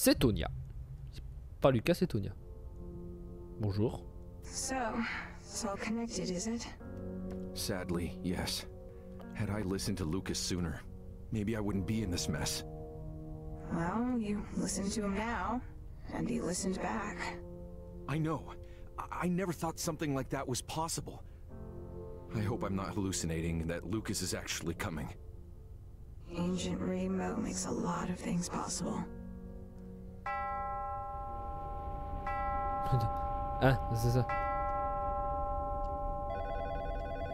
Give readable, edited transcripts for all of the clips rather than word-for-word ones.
C'est Tonya. C'est pas Lucas, c'est Tonya. Bonjour. So, it's all connected, is it? Sadly, yes. Had I listened to Lucas sooner, maybe I wouldn't be in this mess. Well, you listened to him now, and he listened back. I know. I never thought something like that was possible. I hope I'm not hallucinating and that Lucas is actually coming. Ancient Rainbow makes a lot of things possible. Ah, c'est ça.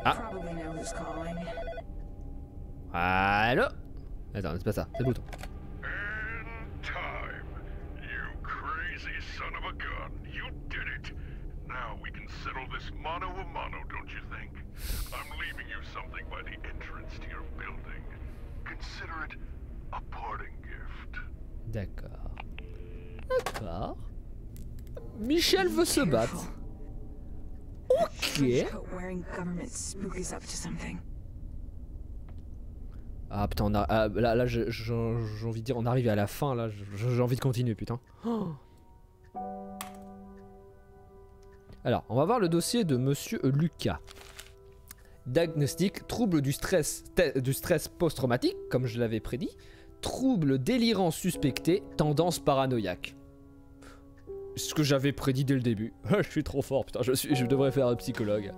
Ah. Probably know who's calling. Allô? Attends, c'est pas ça, c'est le bouton. And time. You crazy son of a gun. You did it. Now we can settle this mano a mano, don't you think? I'm leaving you something by the entrance to your building. Consider it a parting gift. D'accord. D'accord. Michel veut se battre. Ok. Wearing government spook is up to something. Ah putain, on a, là j'ai envie de dire, on arrive à la fin là, j'ai envie de continuer putain. Oh. Alors, on va voir le dossier de monsieur Lucas. Diagnostic, trouble du stress post-traumatique, comme je l'avais prédit. Trouble délirant suspecté, tendance paranoïaque. Ce que j'avais prédit dès le début. Je suis trop fort, putain, je devrais faire un psychologue.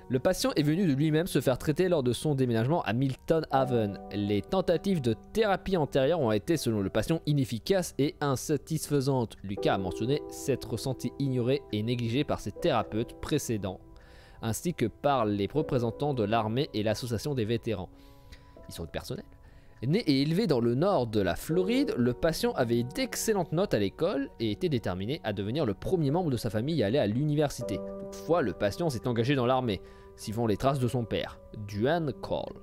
Le patient est venu de lui-même se faire traiter lors de son déménagement à Milton Haven. Les tentatives de thérapie antérieures ont été, selon le patient, inefficaces et insatisfaisantes. Lucas a mentionné s'être senti ignoré et négligé par ses thérapeutes précédents, ainsi que par les représentants de l'armée et l'association des vétérans. Ils sont de personnel. Né et élevé dans le nord de la Floride, le patient avait d'excellentes notes à l'école et était déterminé à devenir le premier membre de sa famille à aller à l'université. Toutefois, le patient s'est engagé dans l'armée, suivant les traces de son père, Duane Cole.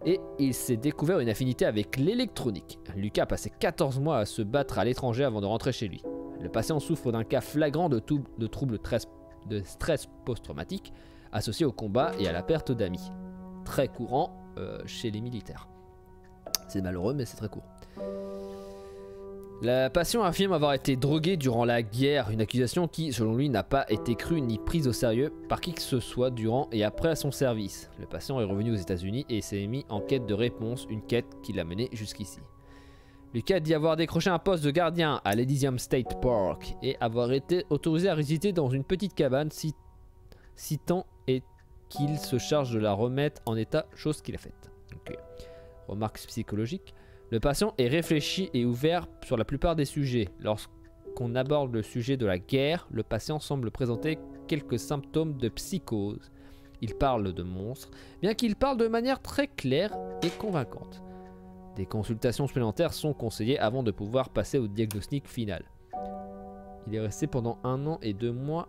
Et il s'est découvert une affinité avec l'électronique. Lucas a passé 14 mois à se battre à l'étranger avant de rentrer chez lui. Le patient souffre d'un cas flagrant de troubles de stress post-traumatique associé au combat et à la perte d'amis. Très courant chez les militaires. C'est malheureux, mais c'est très court. La patient affirme avoir été droguée durant la guerre, une accusation qui, selon lui, n'a pas été crue ni prise au sérieux par qui que ce soit durant et après son service. Le patient est revenu aux États-Unis et s'est mis en quête de réponse, une quête qui l'a mené jusqu'ici. Lucas dit avoir décroché un poste de gardien à l'Elysium State Park et avoir été autorisé à résider dans une petite cabane si tant est qu'il se charge de la remettre en état, chose qu'il a faite. Okay. Remarque psychologique. Le patient est réfléchi et ouvert sur la plupart des sujets. Lorsqu'on aborde le sujet de la guerre, le patient semble présenter quelques symptômes de psychose. Il parle de monstres, bien qu'il parle de manière très claire et convaincante. Des consultations supplémentaires sont conseillées avant de pouvoir passer au diagnostic final. Il est resté pendant 1 an et 2 mois.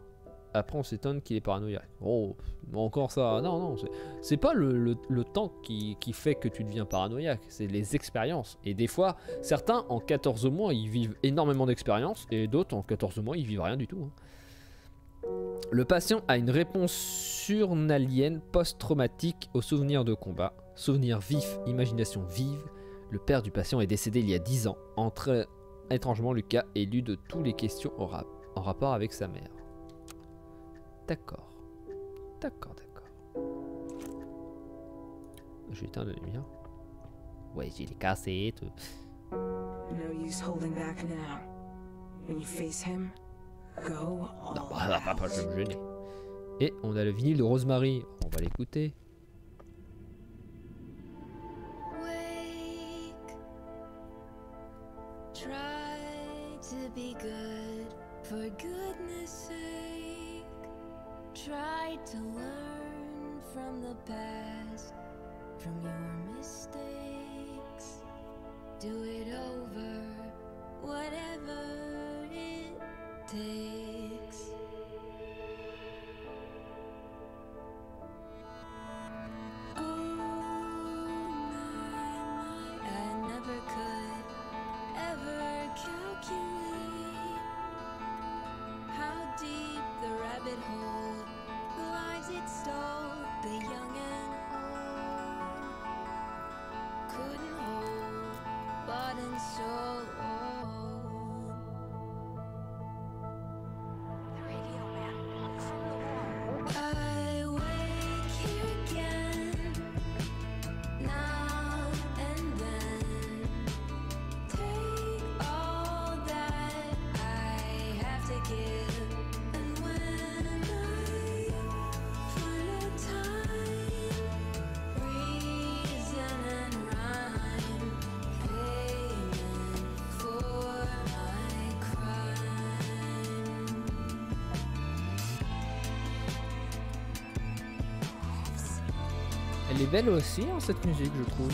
Après, on s'étonne qu'il est paranoïaque. Oh, encore ça. Non, non, c'est pas le temps qui fait que tu deviens paranoïaque, c'est les expériences. Et des fois, certains en 14 mois, ils vivent énormément d'expériences, et d'autres en 14 mois, ils vivent rien du tout. Hein. Le patient a une réponse surnalienne post-traumatique aux souvenirs de combat. Souvenirs vifs, imagination vive. Le père du patient est décédé il y a 10 ans. Étrangement, Lucas est élu de toutes les questions en rapport avec sa mère. D'accord. D'accord. Je vais éteindre la lumière. Ouais, j'ai les cassettes. No use holding back now. When you face him, go all Non, pas, je vais me gêner. Et on a le vinyle de Rosemary. On va l'écouter. Wake, try to be good, for goodness sake. Try to learn from the past, from your mistakes. Do it over, whatever it takes. Oh my, I never could ever calculate how deep the rabbit hole lies it stole, the young and old couldn't hold, but Elle est belle aussi, hein, cette musique, je trouve.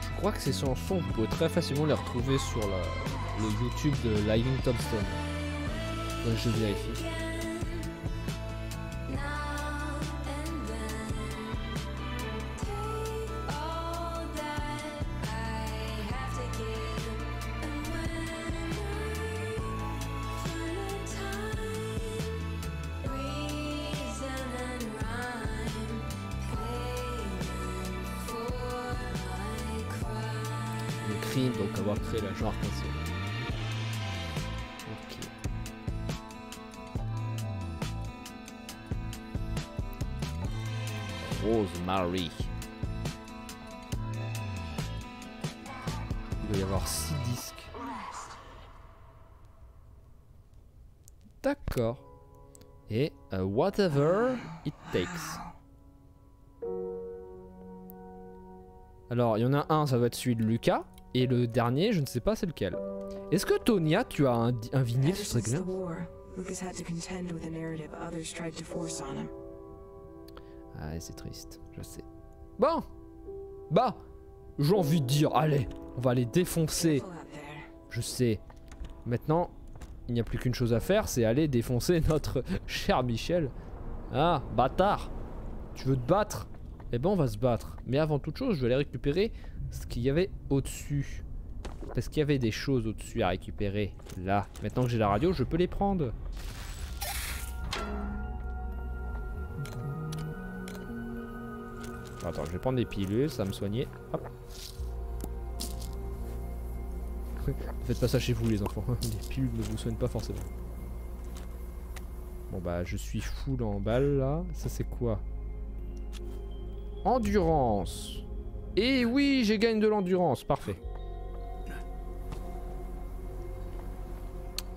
Je crois que ces chansons, vous pouvez très facilement les retrouver sur le YouTube de Living Tombstone. Ouais, je vérifie. Donc avoir créé la genre arc-en-ciel. Ok. Rosemary. Il doit y avoir 6 disques. D'accord. Et Whatever It Takes. Alors il y en a un, ça va être celui de Lucas. Et le dernier, je ne sais pas c'est lequel. Est-ce que Tonya, tu as un vinyle, ce serait bien? Ah, c'est triste, je sais. Bon, bah, j'ai envie de dire, allez, on va les défoncer. Je sais. Maintenant, il n'y a plus qu'une chose à faire, c'est aller défoncer notre cher Michel. Ah, bâtard, tu veux te battre? Eh ben, on va se battre. Mais avant toute chose, je vais aller récupérer ce qu'il y avait au-dessus. Parce qu'il y avait des choses au-dessus à récupérer. Là, maintenant que j'ai la radio, je peux les prendre. Attends, je vais prendre des pilules, ça va me soigner. Hop. Ne faites pas ça chez vous les enfants. Les pilules ne vous soignent pas forcément. Bon bah, je suis full en balle là. Ça c'est quoi? Endurance. Et oui, j'ai gagné de l'endurance, parfait.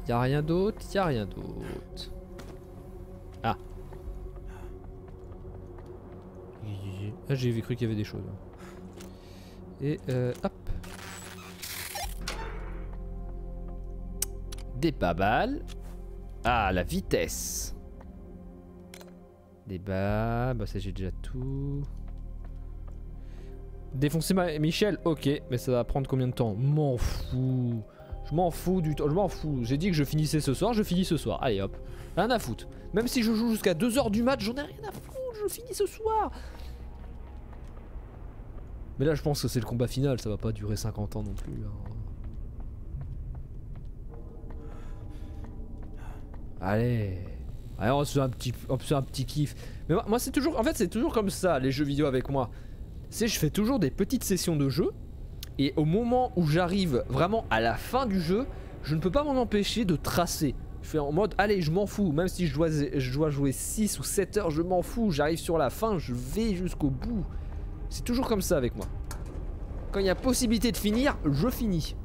Y'a rien d'autre, y'a rien d'autre. Ah. Ah, j'ai cru qu'il y avait des choses. Et hop. Des babales. Ah, la vitesse. Des bah ça j'ai déjà tout. Défoncer Michel, ok, mais ça va prendre combien de temps? M'en fous. Je m'en fous du temps, je m'en fous. J'ai dit que je finissais ce soir, je finis ce soir. Allez hop, rien à foutre. Même si je joue jusqu'à 2 h du mat, j'en ai rien à foutre, je finis ce soir. Mais là je pense que c'est le combat final, ça va pas durer 50 ans non plus. Hein. Allez. Allez, on se fait un petit kiff. Mais moi c'est toujours, en fait c'est toujours comme ça les jeux vidéo avec moi. C'est je fais toujours des petites sessions de jeu et au moment où j'arrive vraiment à la fin du jeu, je ne peux pas m'en empêcher de tracer. Je fais en mode allez, je m'en fous, même si je dois jouer 6 ou 7 heures, je m'en fous, j'arrive sur la fin, je vais jusqu'au bout. C'est toujours comme ça avec moi. Quand il y a possibilité de finir, je finis.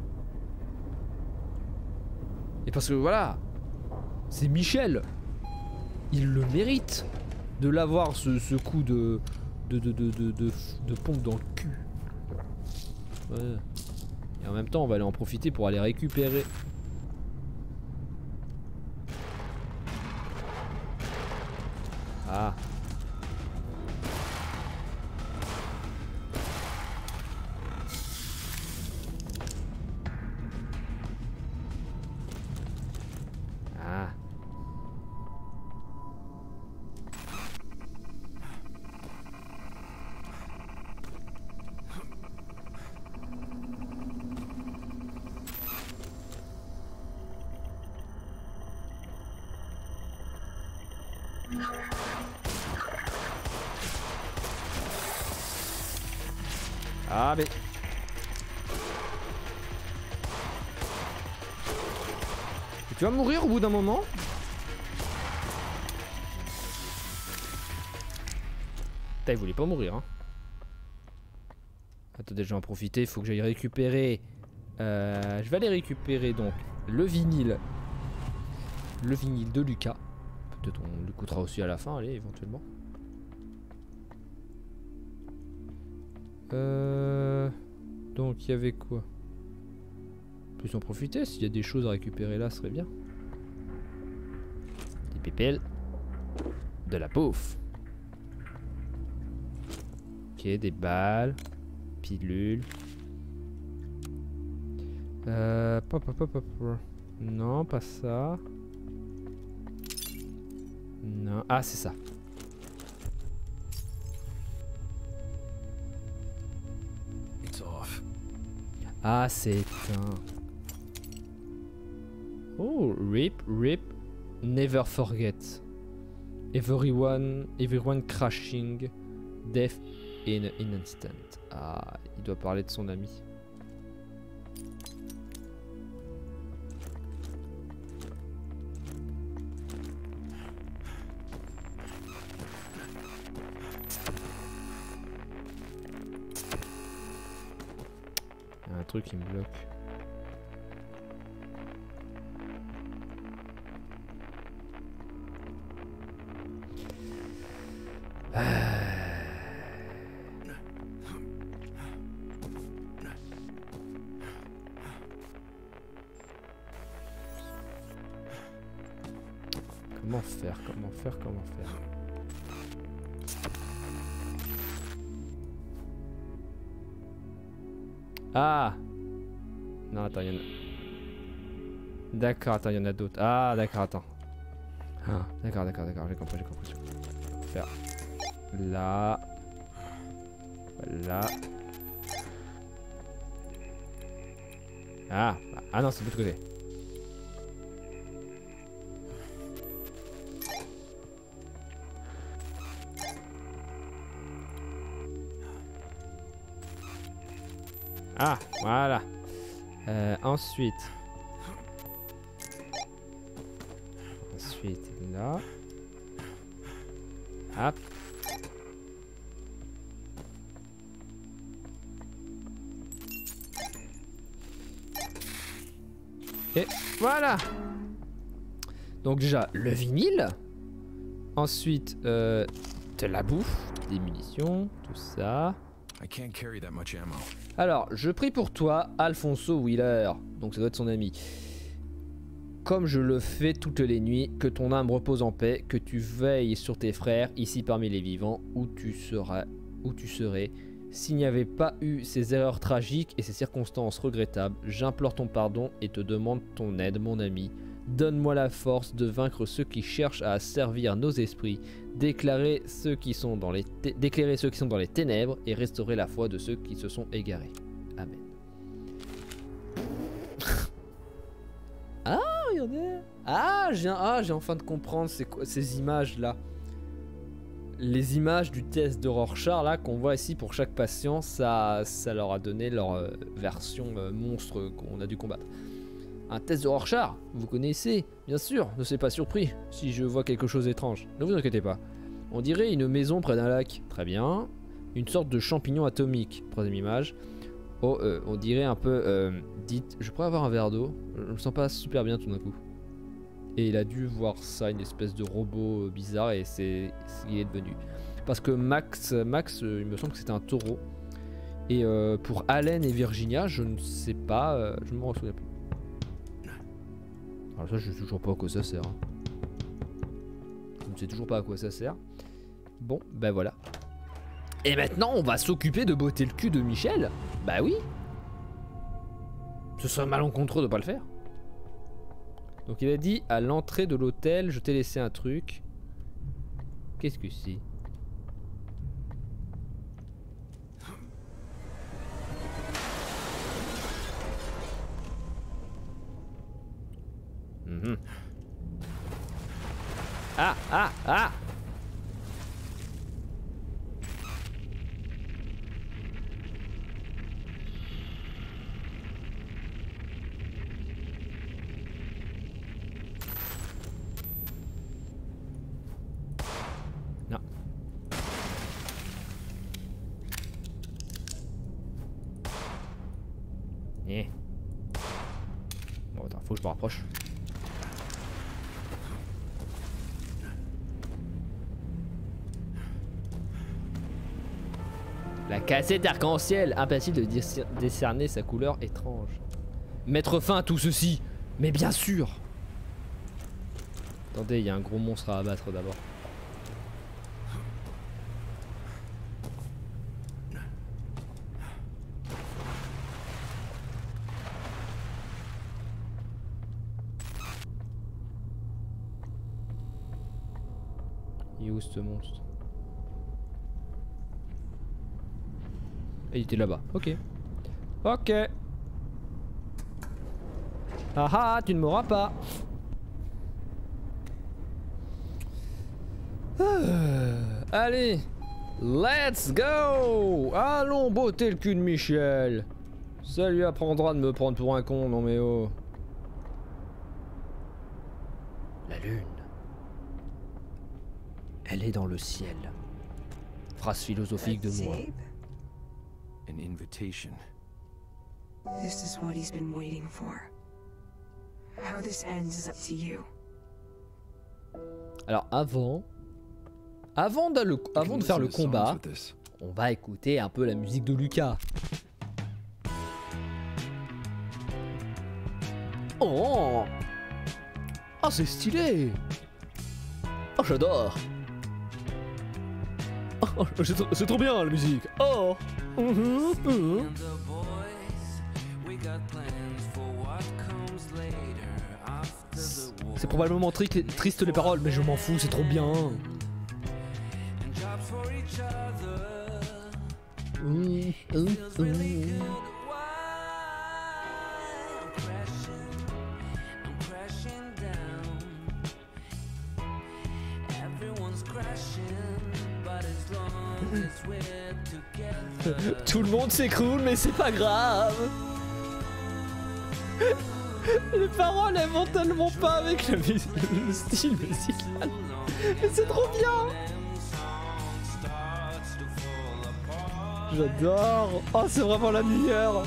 Et parce que voilà, c'est Michel. Il le mérite de l'avoir ce coup de pompe dans le cul. Ouais. Et en même temps on va aller en profiter pour aller récupérer. Ah. Ah. Ah mais... Tu vas mourir au bout d'un moment? Putain, il voulait pas mourir hein. Attendez, je vais en profiter, il faut que j'aille récupérer... je vais aller récupérer donc le vinyle. Le vinyle de Lucas. Peut-être on l'écoutera aussi à la fin, allez, éventuellement. Donc il y avait quoi? Plus en profiter, s'il y a des choses à récupérer là, ce serait bien. Des pépelles. De la bouffe. Ok, des balles. Pilules. Non, pas ça. Non. Ah, c'est ça. Ah, c'est éteint. Oh, rip, never forget. Everyone crashing, death in an instant. Ah, il doit parler de son ami. Il y a un truc qui me bloque. Comment faire. Ah! Non, attends, il y en a... D'accord, attends, il y en a d'autres. Ah, d'accord, attends. Ah, d'accord, j'ai compris. Faire là. Là. Ah, non, c'est de l'autre côté. Ah, voilà. Ensuite là. Hop. Et voilà. Donc déjà le vinyle. Ensuite de la bouffe, des munitions, tout ça. Alors, je prie pour toi, Alfonso Wheeler. Donc ça doit être son ami. Comme je le fais toutes les nuits, que ton âme repose en paix, que tu veilles sur tes frères, ici parmi les vivants, où tu serais. S'il n'y avait pas eu ces erreurs tragiques et ces circonstances regrettables, j'implore ton pardon et te demande ton aide, mon ami. Donne-moi la force de vaincre ceux qui cherchent à asservir nos esprits, d'éclairer ceux qui sont dans les ténèbres et restaurer la foi de ceux qui se sont égarés. Amen. Ah, regardez. J'ai enfin de comprendre c'est quoi ces images là. Les images du test de Rorschach là qu'on voit ici pour chaque patient, ça leur a donné leur version monstre qu'on a dû combattre. Un test de Rorschach, vous connaissez, bien sûr, ne soyez pas surpris si je vois quelque chose d'étrange. Ne vous inquiétez pas. On dirait une maison près d'un lac. Très bien. Une sorte de champignon atomique. Troisième image. Oh, on dirait un peu... dites, je pourrais avoir un verre d'eau. Je me sens pas super bien tout d'un coup. Et il a dû voir ça, une espèce de robot bizarre, et c'est ce qu'il est devenu. Parce que Max il me semble que c'était un taureau. Et pour Allen et Virginia, je ne sais pas, je ne me souviens plus. Alors ça, je sais toujours pas à quoi ça sert. Hein. Je ne sais toujours pas à quoi ça sert. Bon, ben voilà. Et maintenant, on va s'occuper de botter le cul de Michel. Bah oui. Ce serait malencontreux de pas le faire. Donc il a dit à l'entrée de l'hôtel, je t'ai laissé un truc. Qu'est-ce que c'est? Ah. Non. Bon, attends, faut que je me rapproche. La cassette arc-en-ciel, impossible de décerner sa couleur étrange. mettre fin à tout ceci. Mais bien sûr. Attendez, il y a un gros monstre à abattre d'abord. Il est où ce monstre? Il était là-bas, ok. Ok. Ah ah, tu ne m'auras pas. Allez, let's go. Allons botter le cul de Michel. Ça lui apprendra de me prendre pour un con, non mais oh. La lune. Elle est dans le ciel. Phrase philosophique de moi. An invitation. This is what he's been waiting for. How this ends is up to you. Alors avant de faire le combat, on va écouter un peu la musique de Lucas. Oh, oh c'est stylé. Oh j'adore. Oh, c'est trop bien la musique. Oh. C'est probablement triste les paroles, mais je m'en fous, c'est trop bien. Tout le monde s'écroule, mais c'est pas grave. Les paroles elles vont tellement pas avec le style musical. Mais c'est trop bien. J'adore. Oh c'est vraiment la meilleure.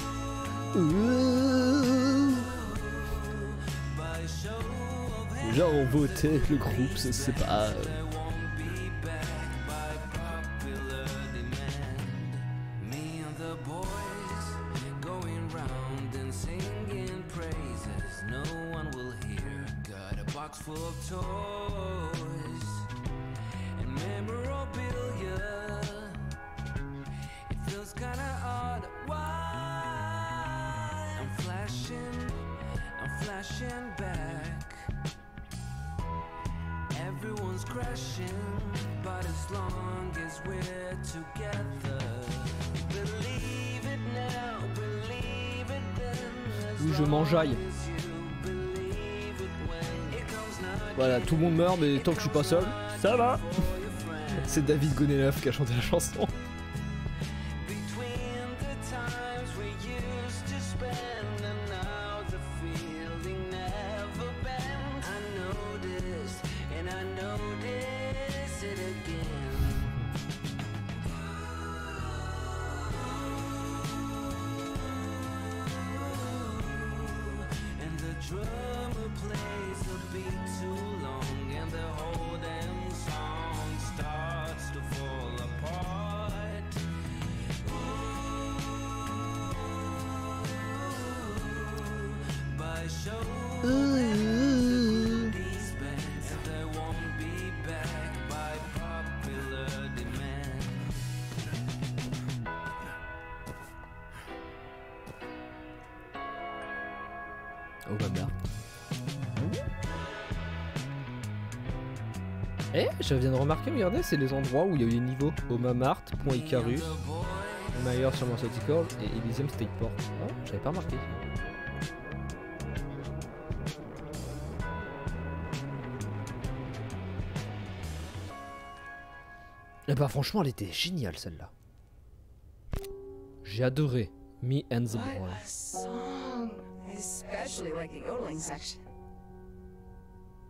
Genre on votait le groupe, c'est pas... Full of toys and memorabilia. It feels kinda odd. Why? I'm flashing back. Everyone's crashing, but as long as we're together, believe it now, believe it then. Où je m'enjaille. Voilà, tout le monde meurt, mais tant que je suis pas seul, ça va. C'est David Gonelov qui a chanté la chanson. Oh bah merde. Eh, je viens de remarquer, regardez, c'est les endroits où il y a eu les niveaux. Omamart, Point Icarus, Mayer sur Manticore et Elysium Stateport. Oh, j'avais pas remarqué. Et bah franchement, elle était géniale celle-là. J'ai adoré Me and the Boy. What a song. Especially like the yodeling section.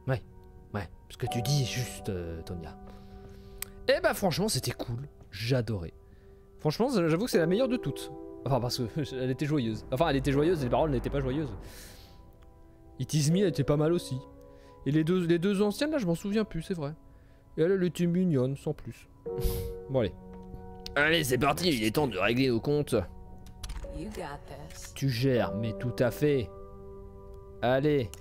Ouais, ce que tu dis est juste, Tonya. Et bah franchement, c'était cool. J'adorais. Franchement, j'avoue que c'est la meilleure de toutes. Enfin, parce que elle était joyeuse. Enfin, elle était joyeuse et les paroles n'étaient pas joyeuses. It Is Me, elle était pas mal aussi. Et les deux anciennes, là, je m'en souviens plus, c'est vrai. Et elle était mignonne, sans plus. Bon, allez. Allez, c'est parti, il est temps de régler nos comptes. You got this. Tu gères, mais tout à fait. Allez.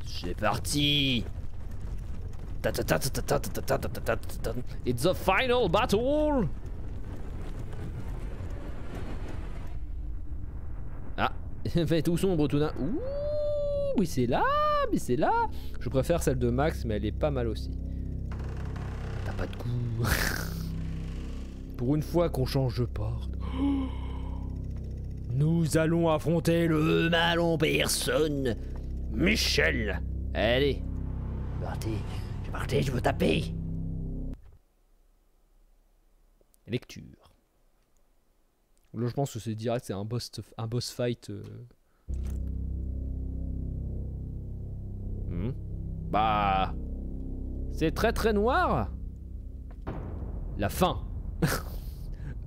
C'est parti. It's the final battle. Ah, il fait tout sombre tout d'un. Ouh, mais c'est là, mais c'est là. Je préfère celle de Max, mais elle est pas mal aussi. T'as pas de goût. Pour une fois qu'on change de porte. Nous allons affronter le mal en personne, Michel. Allez, partez, je veux taper. Lecture. Là, je pense que c'est direct, c'est un boss fight. Bah, c'est très très noir. La fin.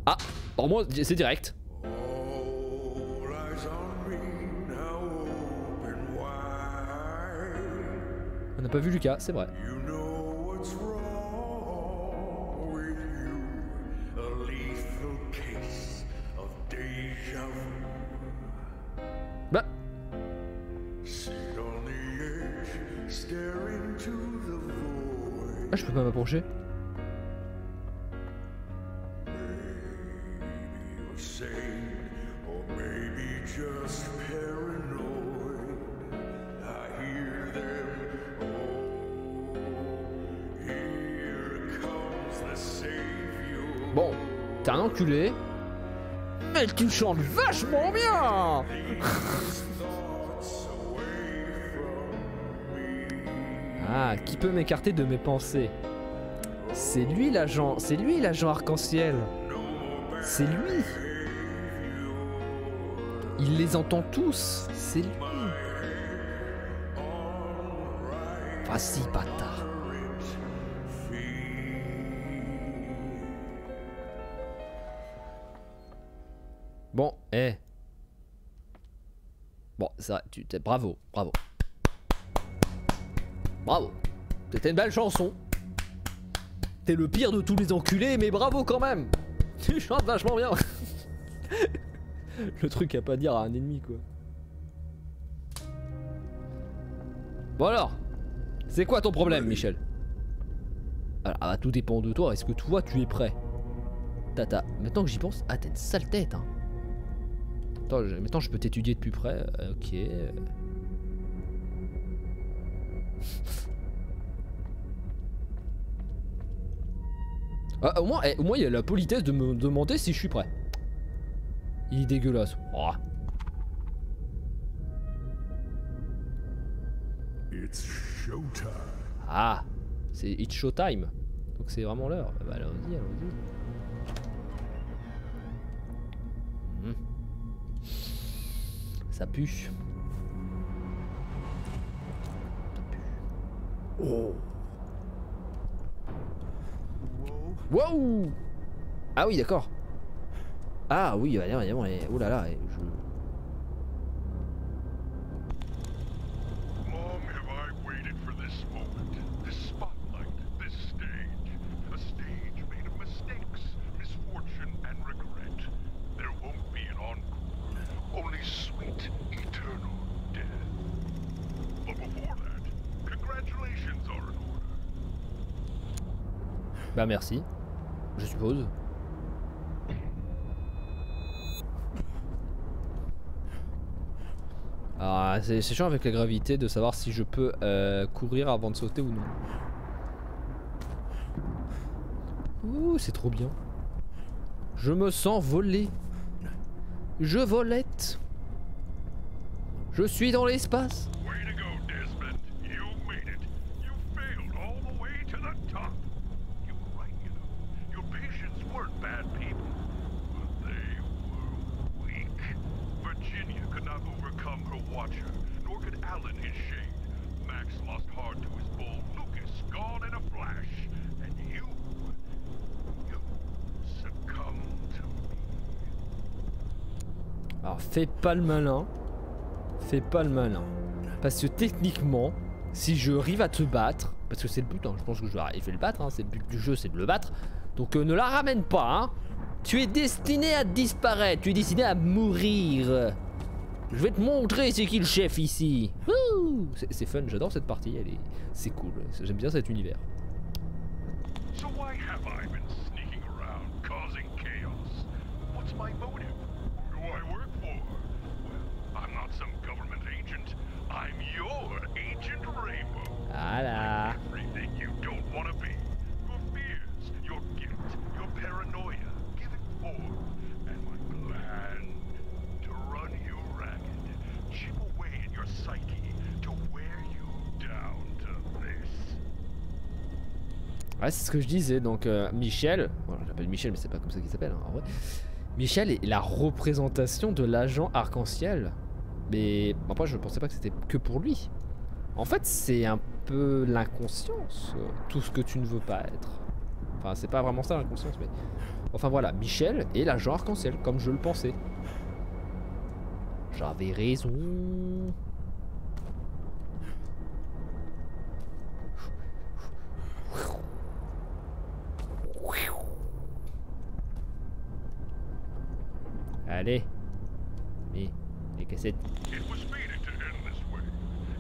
Ah, pour moi, c'est direct. On n'a pas vu Lucas, c'est vrai. Bah. Ah, je peux pas m'approcher. Bon, t'es un enculé, mais tu chantes vachement bien. Ah, qui peut m'écarter de mes pensées? C'est lui l'agent arc-en-ciel. C'est lui. Il les entend tous, c'est lui. Vas-y, bâtard. Bon, Bon, ça, bravo. Bravo. C'était une belle chanson. T'es le pire de tous les enculés, mais bravo quand même. Tu chantes vachement bien. Le truc à pas dire à un ennemi, quoi. Bon alors, c'est quoi ton problème, Michel? Alors, ah bah, tout dépend de toi. Est-ce que toi, tu es prêt? Tata, maintenant que j'y pense, ah t'as une sale tête, hein. Attends, maintenant je peux t'étudier de plus près. Ok. Ah, au moins il y a la politesse de me demander si je suis prêt. Il est dégueulasse. Oh. It's showtime. Ah, c'est It's Showtime. Donc c'est vraiment l'heure. Bah, allons-y. Ça pue. Oh. Wow. Ah oui, d'accord. Ah oui, oh là là, Long have I waited for this moment, this spotlight, this stage. A stage made of mistakes, misfortune, and regret. There won't be an encore, only sweet, eternal death. But before that, congratulations are in order. Bah merci, je suppose. Ah, c'est chiant avec la gravité de savoir si je peux courir avant de sauter ou non. Ouh, c'est trop bien. Je me sens volé. Je volette. Je suis dans l'espace. Way to go, Desmond. You made it. You failed all the way to the top. You were right, you know. Your patients weren't bad people, but they were weak. Virginia could not overcome her watcher, nor could Alan his shade. Max lost heart to his bull. Lucas gone in a flash. And you succumbed to me. Alors fais pas le malin. Fais pas le malin. Parce que techniquement, si je arrive à te battre, parce que c'est le but, hein, je pense que je vais arriver à le battre, hein, c'est le but du jeu, c'est de le battre. Donc ne la ramène pas, hein. Tu es destiné à disparaître, tu es destiné à mourir. Je vais te montrer c'est qui le chef ici. C'est fun, j'adore cette partie, c'est cool, j'aime bien cet univers. So why have I been sneaking around, causing chaos? What's my motive? Who do I work for? Well, I'm not some government agent. I'm your Agent Rainbow. Voilà. Everything you don't want to be. Your fears, your guilt, your paranoia. Give it form. And my plan to run you ragged. Chip away at your psyche to wear you down to this. Ouais, c'est ce que je disais, donc Michel, voilà, je l'appelle Michel mais c'est pas comme ça qu'il s'appelle hein, en vrai. Michel est la représentation de l'agent arc-en-ciel. Mais après je pensais pas que c'était que pour lui. En fait c'est un peu l'inconscience, tout ce que tu ne veux pas être. Enfin c'est pas vraiment ça l'inconscience mais... Enfin voilà, Michel est l'agent arc-en-ciel comme je le pensais. J'avais raison. Allez. Mais les cassettes. It was fated to end this way.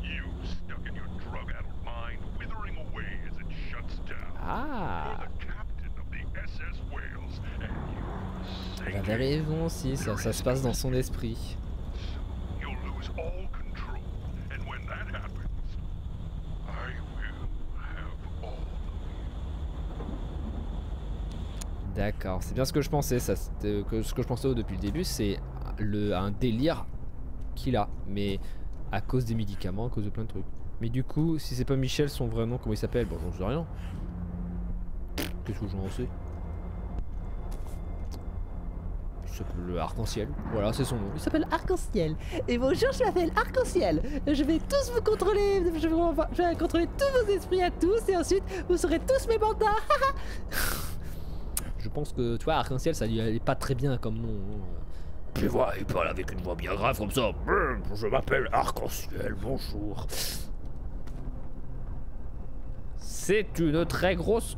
You stuck in your drug-addled mind, withering away as it shuts down. Ah. You're the captain of the SS Wales, and you're J'avais raison aussi, ça se passe dans son esprit. You'll lose all control, and when that happens, I will have all of you. D'accord, c'est bien ce que je pensais, ça, ce que je pensais depuis le début, c'est un délire qu'il a, mais à cause des médicaments, à cause de plein de trucs. Mais du coup, si c'est pas Michel, son vrai nom, comment il s'appelle? Bon, j'en sais rien. Qu'est-ce que j'en sais? Il s'appelle Arc-en-Ciel, voilà, c'est son nom. Il s'appelle Arc-en-Ciel. Et bonjour, je m'appelle Arc-en-Ciel. Je vais tous vous contrôler, je vais contrôler tous vos esprits à tous, et ensuite, vous serez tous mes mandats. Je pense que, tu vois, Arc-en-Ciel, ça lui allait pas très bien comme nom. Tu vois, il parle avec une voix bien grave comme ça. Je m'appelle Arc-en-Ciel, bonjour. C'est une très grosse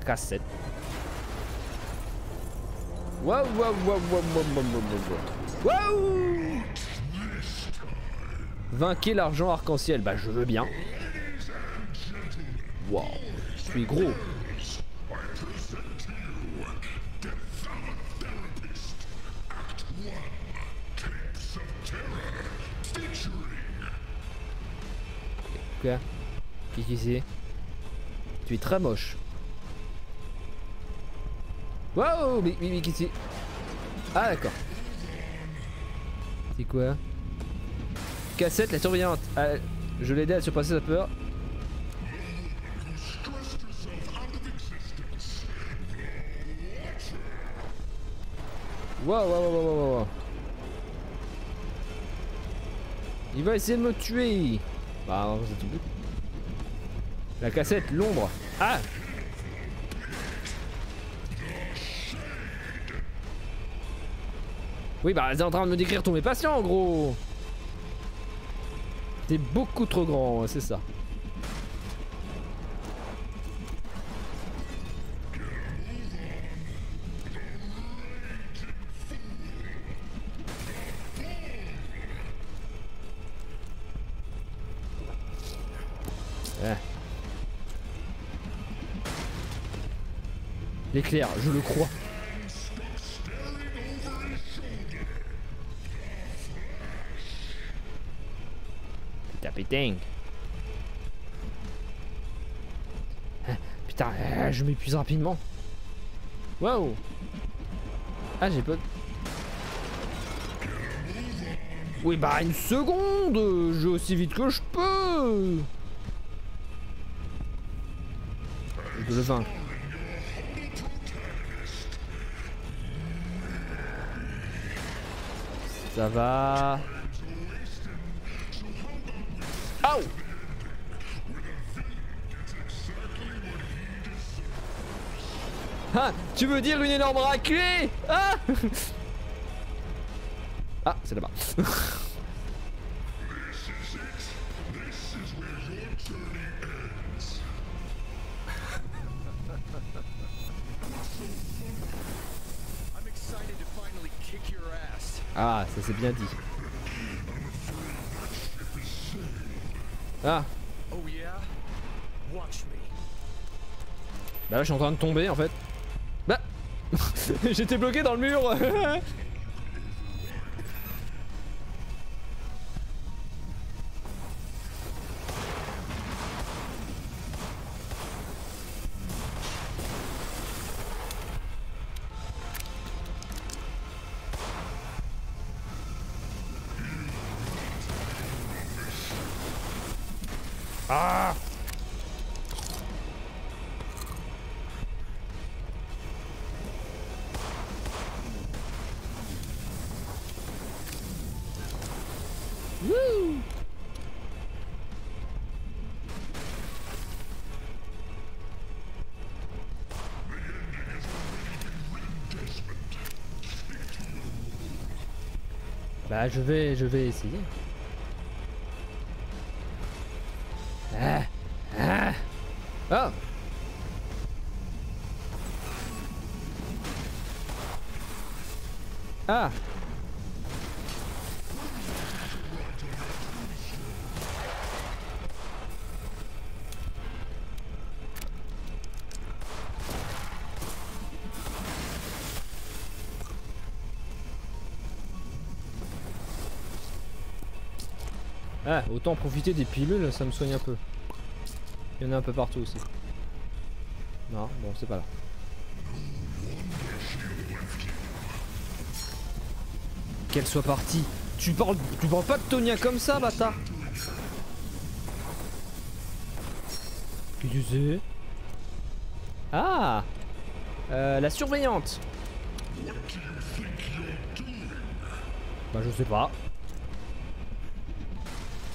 cassette. Waouh, waouh, waouh, waouh, waouh, waouh, waouh. Vainquez l'argent arc-en-ciel, bah je veux bien. Waouh, je suis gros. Quoi? Qu'est-ce que c'est? Tu es très moche. Waouh, mais qu'est-ce que c'est? Ah d'accord. C'est quoi? Cassette, la surveillante. Ah, je l'ai aidé à surpasser sa peur. Waouh, waouh, waouh, waouh, waouh. Il va essayer de me tuer. Bah non, c'est tout but. La cassette, l'ombre. Ah! Oui, bah t'es en train de me décrire tous mes patients en gros. T'es beaucoup trop grand, c'est ça. L'éclair, je le crois. Putain. Putain, je m'épuise rapidement. Waouh. Ah, j'ai pas... Oui, bah une seconde. Je vais aussi vite que je peux. Je le vaincre. Ça va. Aouh. Ah, tu veux dire une énorme raclée? Ah. Ah, c'est là-bas. Ah, ça c'est bien dit. Ah. Oh yeah? Watch me. Bah là je suis en train de tomber en fait. Bah j'étais bloqué dans le mur. Ah. Woo. Bah je vais essayer. Ah. Ah. Oh. Ah. Ah, autant profiter des pilules, ça me soigne un peu. Il y en a un peu partout aussi. Non, bon, c'est pas là. Qu'elle soit partie. Tu parles pas de Tonia comme ça, bâtard. Qu'est-ce que c'est? Ah, la surveillante. Bah je sais pas.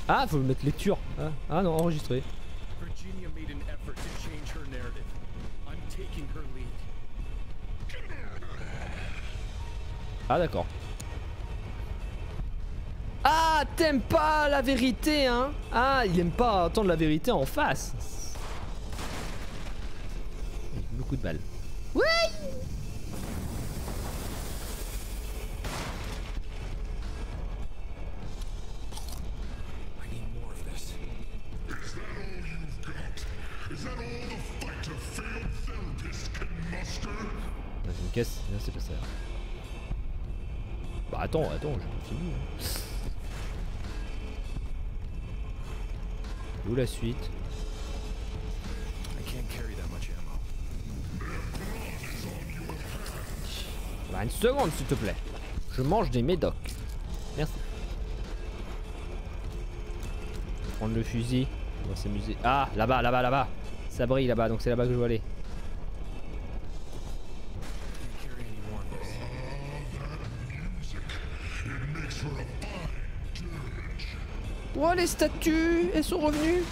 Ah, faut le mettre lecture. Ah non, enregistré. Virginia made an effort to change her narrative. I'm taking her lead. Ah d'accord. Ah, t'aimes pas la vérité, hein? Ah, il aime pas entendre la vérité en face. Beaucoup de balles. Oui. I need more of this. Dans une caisse, non, c'est pas ça. Bah attends, j'ai pas fini. Hein. Où la suite? I can't carry that much ammo. Bah une seconde s'il te plaît. Je mange des médocs. Merci. Je vais prendre le fusil. On va s'amuser. Ah, là-bas, là-bas, là-bas. Ça brille là-bas, donc c'est là-bas que je dois aller. Can't carry any more of this. Oh, les statues, elles sont revenues.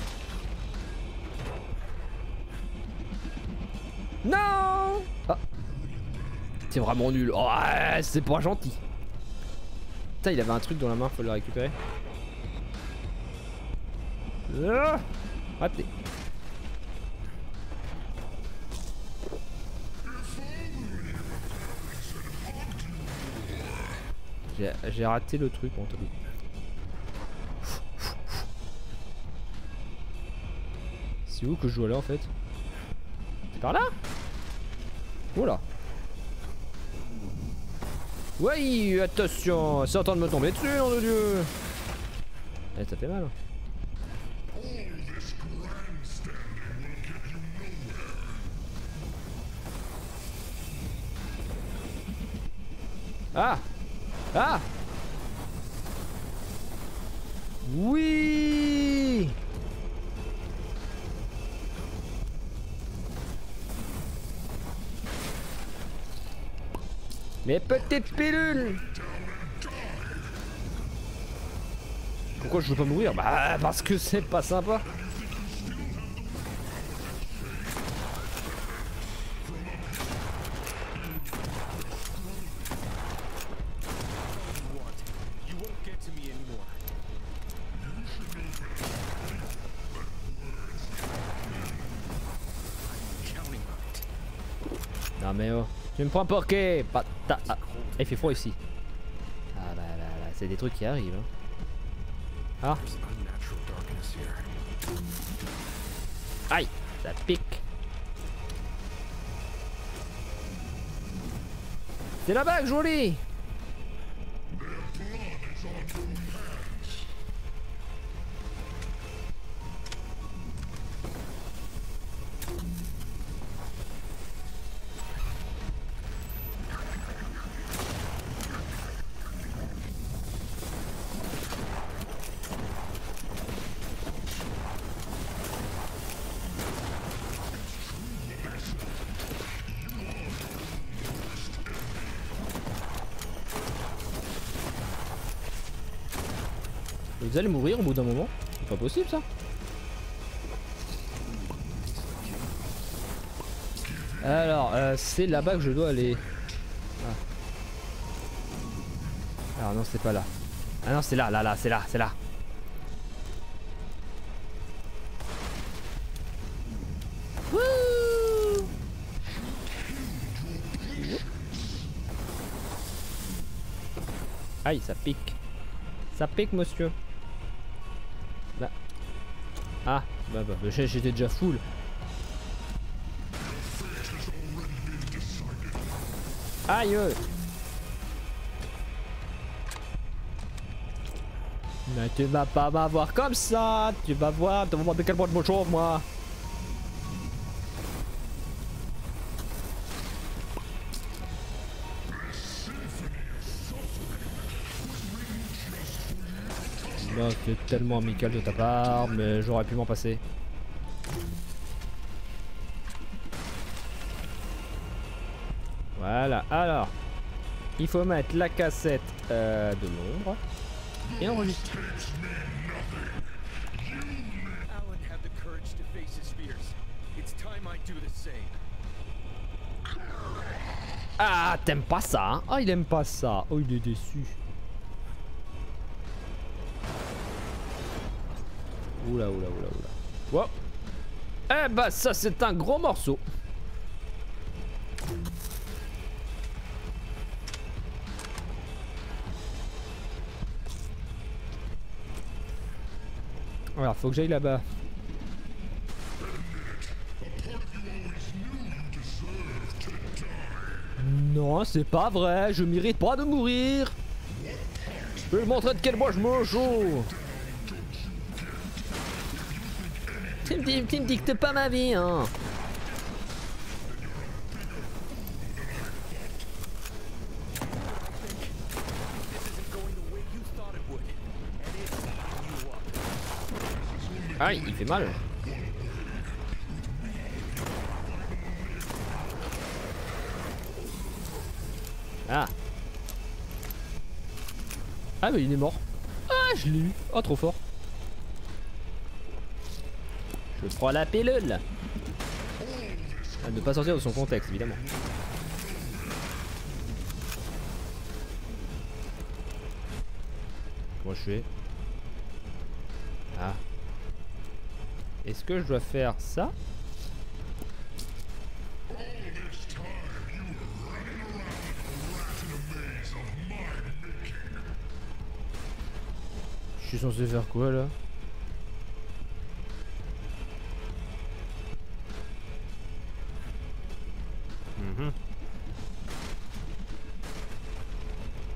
Non. Ah. C'est vraiment nul. Oh, ouais, c'est pas gentil. Putain, il avait un truc dans la main, faut le récupérer. Ah, raté. J'ai raté le truc, on te dit. C'est où que je dois aller en fait? C'est par là? Oula. Oui, attention, c'est en train de me tomber dessus, nom de Dieu. Eh, ça fait mal. Ah! Ah! Oui! Mes petites pilules! Pourquoi je veux pas mourir? Bah parce que c'est pas sympa. You won't get to me anymore. I'm counting on it. Non mais oh, tu me prends pour qui? Ah, il fait froid ici. Ah bah c'est des trucs qui arrivent. Hein. Ah. There's unnatural darkness here. Aïe, ça pique. C'est la bague, jolie. Vous allez mourir au bout d'un moment? C'est pas possible ça. Alors, c'est là-bas que je dois aller. Ah. Alors non, c'est pas là. Ah non, c'est là, là, c'est là, c'est là. Wouh! Aïe, ça pique. Ça pique, monsieur. Là. Ah, bah, j'étais déjà full. Aïe. Mais tu vas pas m'avoir comme ça. Tu vas voir de quel point de mon chauffe, moi. Bah, c'est tellement amical de ta part, mais j'aurais pu m'en passer. Voilà, alors il faut mettre la cassette de l'ombre et enregistrer. Alan had the courage to face his fears. It's time I do the same. Ah, t'aimes pas ça, hein? Ah, il aime pas ça. Oh, il est déçu. Oula, oula, oula, oula. Wow. Eh bah, ça, c'est un gros morceau. Alors, faut que j'aille là-bas. Non, c'est pas vrai, je mérite pas de mourir. Je peux montrer de quel bois je me joue. Tu me dictes pas ma vie, hein. Ah, il fait mal. Ah. Ah, mais il est mort. Ah, je l'ai eu. Oh, trop fort. Je prends la pilule. À ne pas sortir de son contexte, évidemment. Comment je fais? Ah. Est-ce que je dois faire ça? Je suis censé faire quoi là?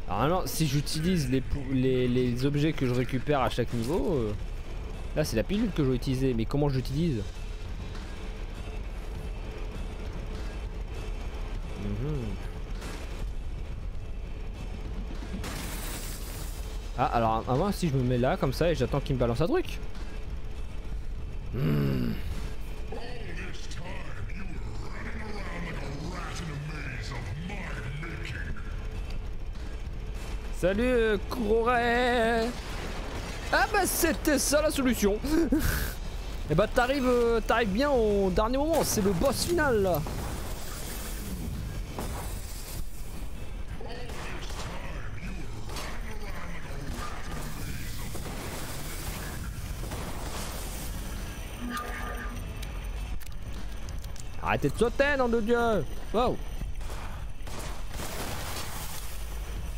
Alors non, si j'utilise les objets que je récupère à chaque niveau, là c'est la pilule que je vais utiliser, mais comment je l'utilise? Ah, alors avant, si je me mets là comme ça et j'attends qu'il me balance un truc. Salut Kuroret. Ah bah c'était ça la solution. Et bah t'arrives bien au dernier moment, c'est le boss final là. Arrêtez de sauter, nom de Dieu. Wow.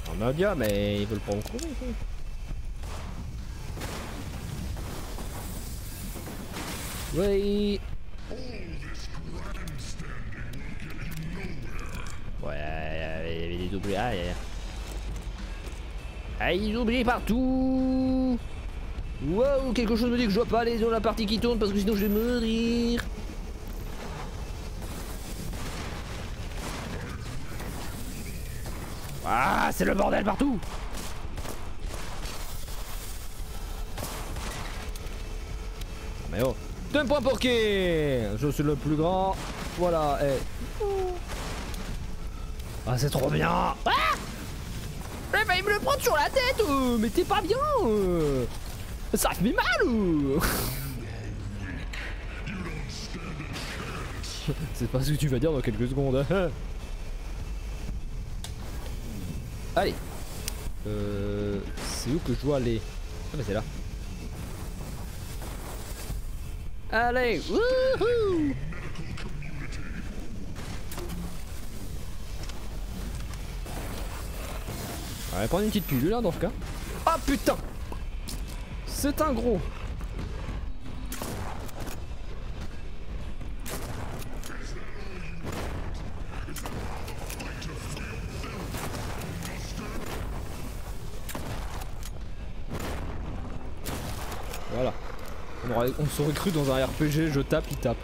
Oh Nadia, mais ils veulent pas en courir. Oui. Ouais, il y avait des oubliés. Ah, ils oublient partout. Wow, quelque chose me dit que je dois pas aller dans la partie qui tourne parce que sinon je vais mourir. Ah, c'est le bordel partout. Mais oh, 2 points pour qui? Je suis le plus grand. Voilà, eh. Ah, c'est trop bien. Ah, eh ben, il me le prend sur la tête. Mais t'es pas bien. Ça fait mal. C'est pas ce que tu vas dire dans quelques secondes. Allez. C'est où que je dois aller? Ah bah c'est là. Allez. Wouhou. On va prendre une petite pilule là dans ce cas. Ah putain. C'est un gros. Voilà. On s'aurait cru dans un RPG, je tape, il tape.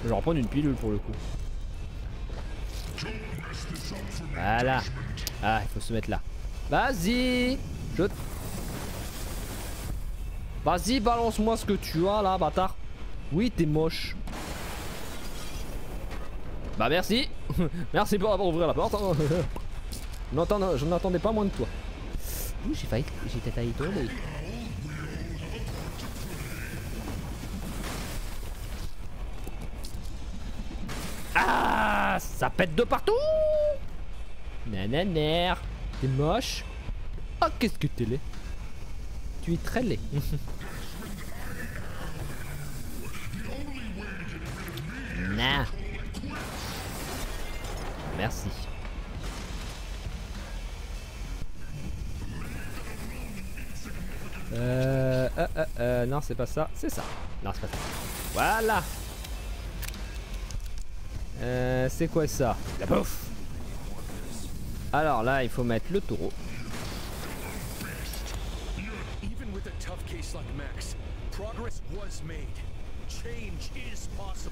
Je vais reprendre une pilule pour le coup. Voilà. Ah, il faut se mettre là. Vas-y. Vas-y, balance-moi ce que tu as là, bâtard. Oui, t'es moche. Bah merci. Merci pour avoir ouvert la porte. Je n'attendais pas moins de toi. Ouh, j'étais failli tomber. Ah, ça pète de partout. Nananer. T'es moche. Oh, qu'est-ce que t'es laid. Tu es très laid. Nah. Merci. Non, c'est pas ça. C'est ça. Non, c'est pas ça. Voilà. C'est quoi ça? La bouffe. Alors là, il faut mettre le taureau. Even with a tough case like Max, progress was made. Change is possible.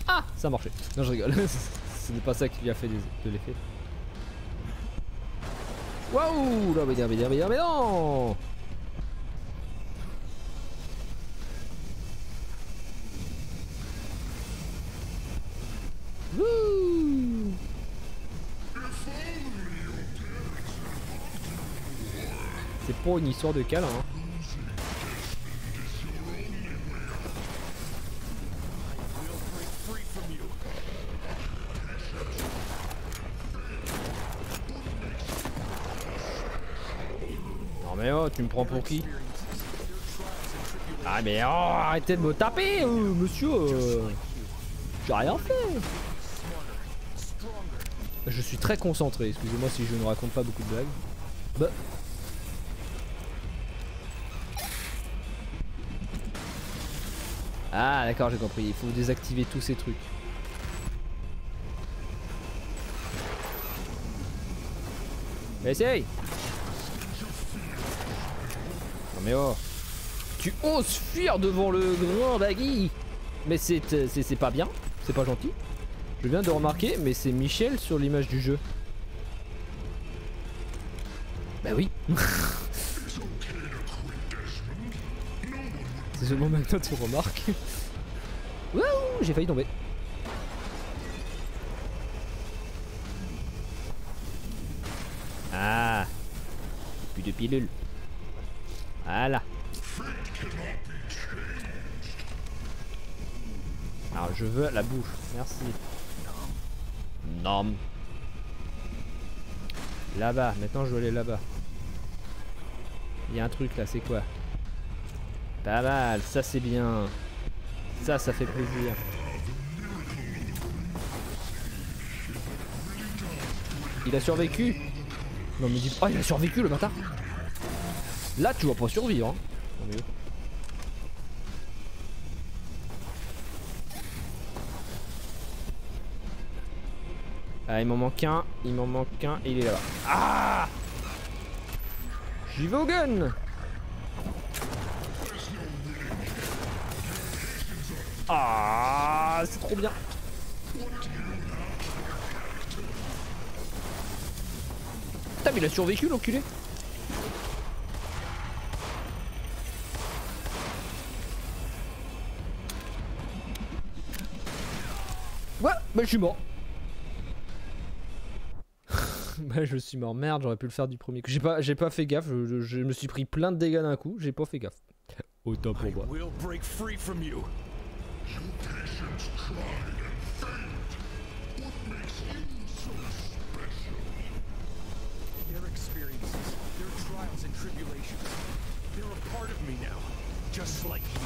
Ah, ça a marché. Non, je rigole. Ce n'est pas ça qui a fait de l'effet. Waouh, là, mais non. Wouh. C'est pas une histoire de câlin, hein. Non mais oh, tu me prends pour qui? Ah mais oh, arrêtez de me taper, monsieur. J'ai rien fait. Je suis très concentré, excusez-moi si je ne raconte pas beaucoup de blagues. Bah. Ah d'accord, j'ai compris, il faut désactiver tous ces trucs. Essaye. Non mais oh. Tu oses fuir devant le grand Baggy. Mais c'est pas bien, c'est pas gentil. Je viens de remarquer, mais c'est Michel sur l'image du jeu. Bah oui. C'est seulement maintenant que tu remarques. Wouh, j'ai failli tomber. Ah. Plus de pilules. Voilà. Alors je veux la bouffe, merci. Non. Là-bas, maintenant je veux aller là-bas. Il y a un truc là, c'est quoi? Pas mal, ça c'est bien. Ça fait plaisir. Il a survécu. Non mais dis... Oh il a survécu le bâtard. Là tu vas pas survivre hein. Non, mais... Ah il m'en manque un, il est là-bas. Ah, j'y vais au gun. Ah c'est trop bien. Putain mais il a survécu l'enculé. Ouais bah je suis mort. Bah je suis mort, merde j'aurais pu le faire du premier coup. J'ai pas fait gaffe, je me suis pris plein de dégâts d'un coup, j'ai pas fait gaffe. Autant pour moi. We'll break free from you. Their experiences, their trials and tribulations, they're a part of me now, just like you.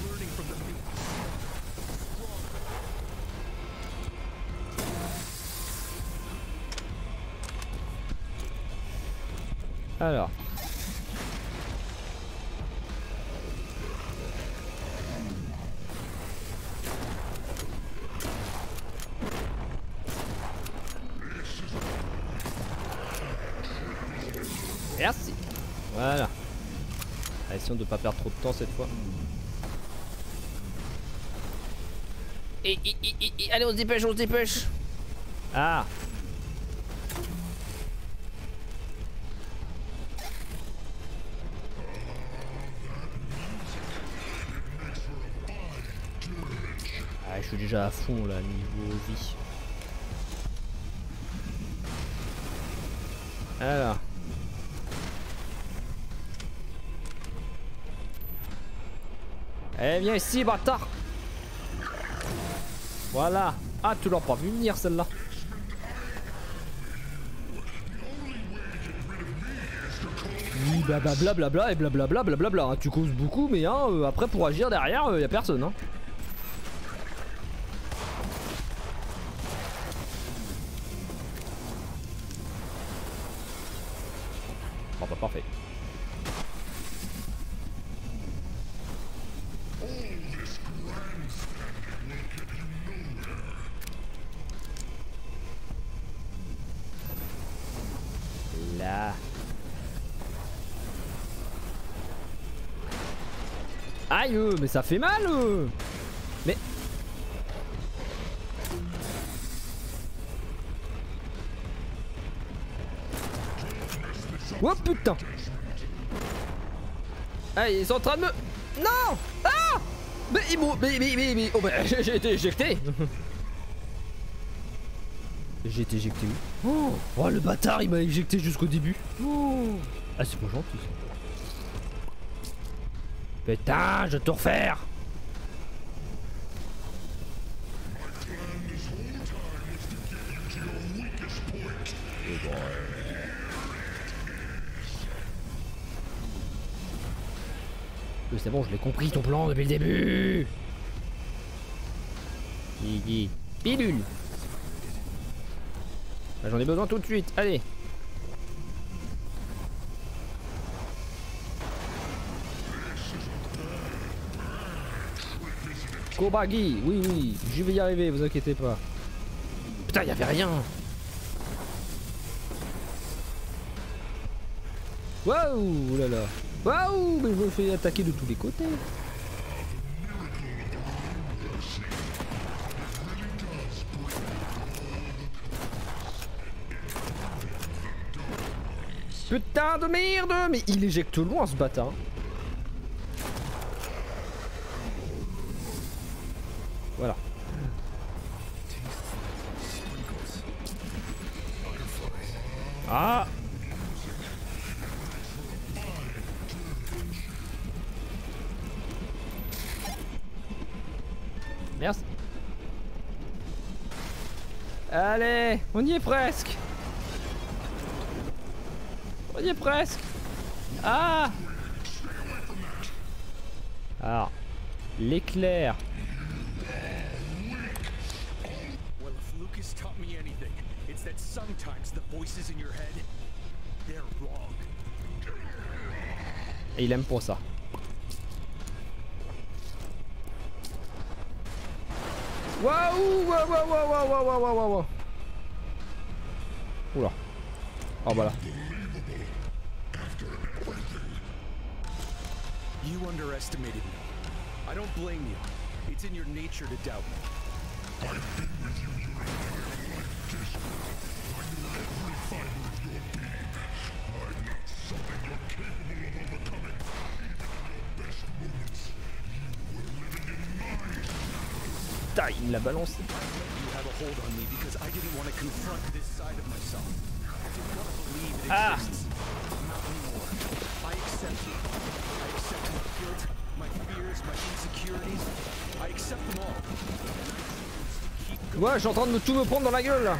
Learning from them. Alors. Merci. Voilà. Essayons de pas perdre trop de temps cette fois. Et allez on se dépêche, on se dépêche. Ah. Ah, je suis déjà à fond là niveau vie. Alors. Eh viens ici bâtard. Voilà. Ah tu l'as pas vu venir celle-là. Oui blablabla et blablabla blablabla hein. Tu causes beaucoup mais hein, après pour agir derrière y a personne hein. Bon bah parfait. Là. Aïe mais ça fait mal Mais... Oh putain. Ah ils sont en train de me... Non. Ah. Mais ils m'ont... Mais... Oh bah j'ai été éjecté. J'ai été éjecté où? Oh le bâtard il m'a éjecté jusqu'au début. Ah c'est pas gentil ça. Putain je vais tout refaire. C'est bon je l'ai compris ton plan depuis le début. Pilule. J'en ai besoin tout de suite, allez. Kobagi, oui, je vais y arriver, vous inquiétez pas. Putain, y'avait rien. Waouh, là là. Waouh, mais je me fais attaquer de tous les côtés. Putain de merde. Mais il éjecte loin ce bâtard. Voilà. Ah. Merci. Allez, on y est presque. On y est presque. Ah. Alors, l'éclair. Well, if Lucas taught me anything, it's that sometimes the voices in your head, they're wrong. Et il aime pour ça. Waouh, waouh, waouh, waouh, waouh, waouh, waouh, waouh. Oula. Oh bah là. You underestimated me. I don't blame you. It's in your nature to doubt me. I've been with you your entire life, Jason. I know every fiber of your being. I'm not something you're capable of overcoming. Even in your best moments, you were living in my shadow. Putain, il me l'a balancé. You have a hold on me because I didn't want to confront this side of myself. I didn't want to believe it exists. Not anymore. I accept you. I accept my guilt, my fears, my insecurities. I accept them all. Ouais, je suis en train de tout me prendre dans la gueule là.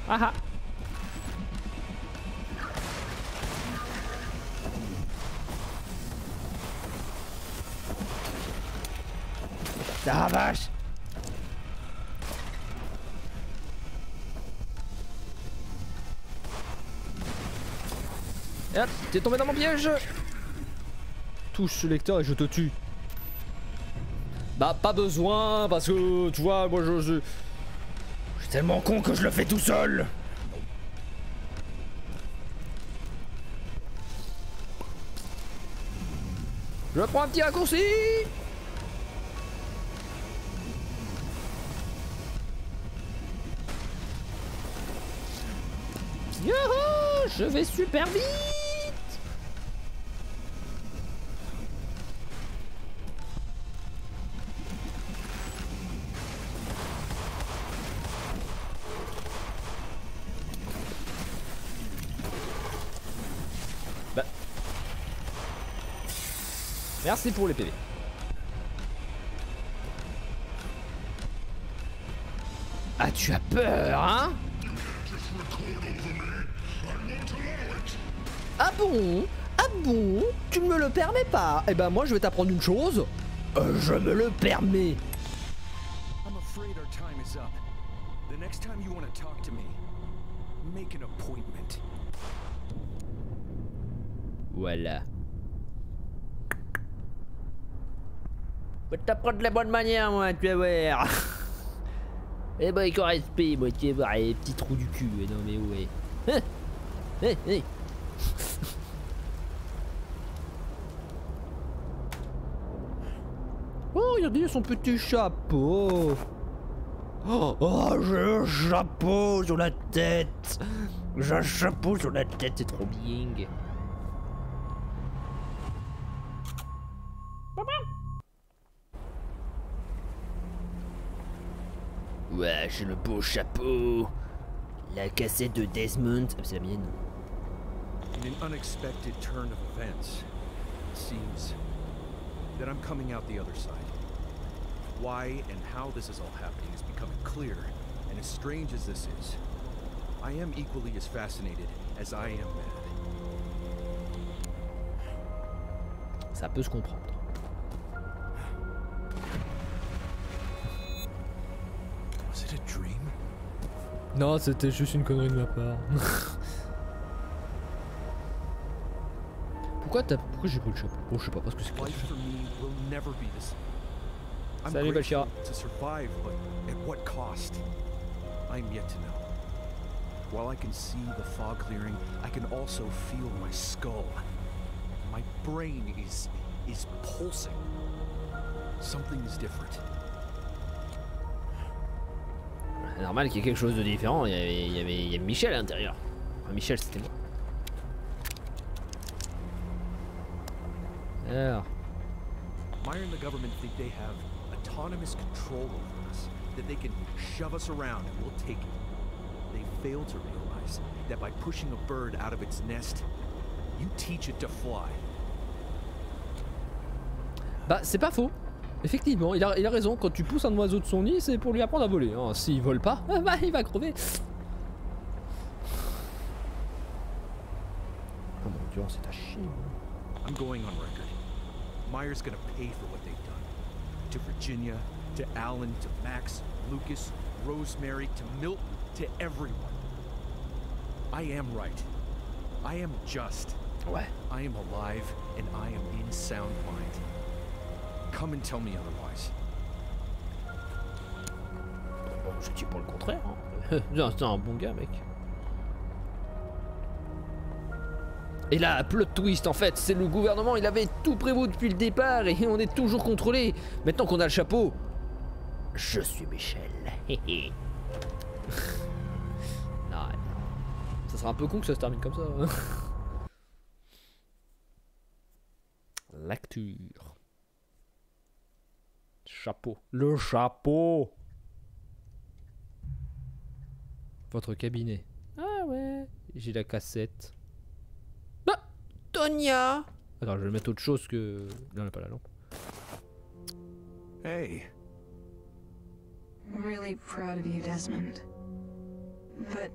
Ah ah. Ah vache. Et hop, t'es tombé dans mon piège. Touche ce lecteur et je te tue. Bah pas besoin parce que tu vois moi je suis tellement con que je le fais tout seul. Je prends un petit raccourci. Youhou, je vais super vite. Bah. Merci pour les PV. Ah, tu as peur, hein? Ah bon? Ah bon? Tu ne me le permets pas? Eh ben moi je vais t'apprendre une chose. Je me le permets. I'm afraid our time is up. The next time you want to talk to me, make an appointment. Voilà. Je vais t'apprendre la bonne manière, moi, tu vas voir. Eh ben, il respect, moi, tu vas voir, les petits trous du cul. Non, mais ouais. Oh, regardez son petit chapeau. Oh, j'ai un chapeau sur la tête. J'ai un chapeau sur la tête, c'est trop bien. Ouais, j'ai le beau chapeau. La cassette de Desmond. Ah, c'est la mienne. In an unexpected turn of events, it seems that I'm coming out the other side. Why and how this is all happening is becoming clear, and as strange as this is, I am equally as fascinated as I am mad. Ça peut se comprendre. Was it a dream? Non, c'était juste une connerie de ma part. Pourquoi j'ai pris le chapeau? Oh, je sais pas, parce que c'est quoi. Life for me will never be the same. I'm Salut, grateful Bashira. to survive, but at what cost? I'm yet to know. While I can see the fog clearing, I can also feel my skull. My brain is pulsing. Something is different. C'est normal qu'il y ait quelque chose de différent. Il y avait Michel à l'intérieur. Enfin, Michel, c'était moi. Alors. Meyer and the government think they have autonomous control over us, that they can shove us around and we'll take it. They fail to realize that by pushing a bird out of its nest, you teach it to fly. Bah c'est pas faux. Effectivement, il a raison, quand tu pousses un oiseau de son nid, c'est pour lui apprendre à voler. Hein. S'il vole pas, bah il va crever. Oh mon dieu, c'est à chier. I'm going on record. Myers gonna pay for what they've done. To Virginia, to Alan, to Max, Lucas, Rosemary, to Milton, to everyone. I am right. I am just. Ouais. I am alive and I am in sound mind. Come and tell me otherwise. Bon, je dis pas le contraire. Hein. C'est un bon gars, mec. Et là, plot twist, en fait, c'est le gouvernement, il avait tout prévu depuis le départ et on est toujours contrôlé. Maintenant qu'on a le chapeau, je suis Michel. Non, ça sera un peu con que ça se termine comme ça. Hein. Lecture. Chapeau. Le chapeau. Votre cabinet. Ah ouais. J'ai la cassette. Ah, Tonya. Attends, je vais mettre autre chose que... Là, on n'a pas la lampe. Hey, I'm really proud of you, Desmond. But,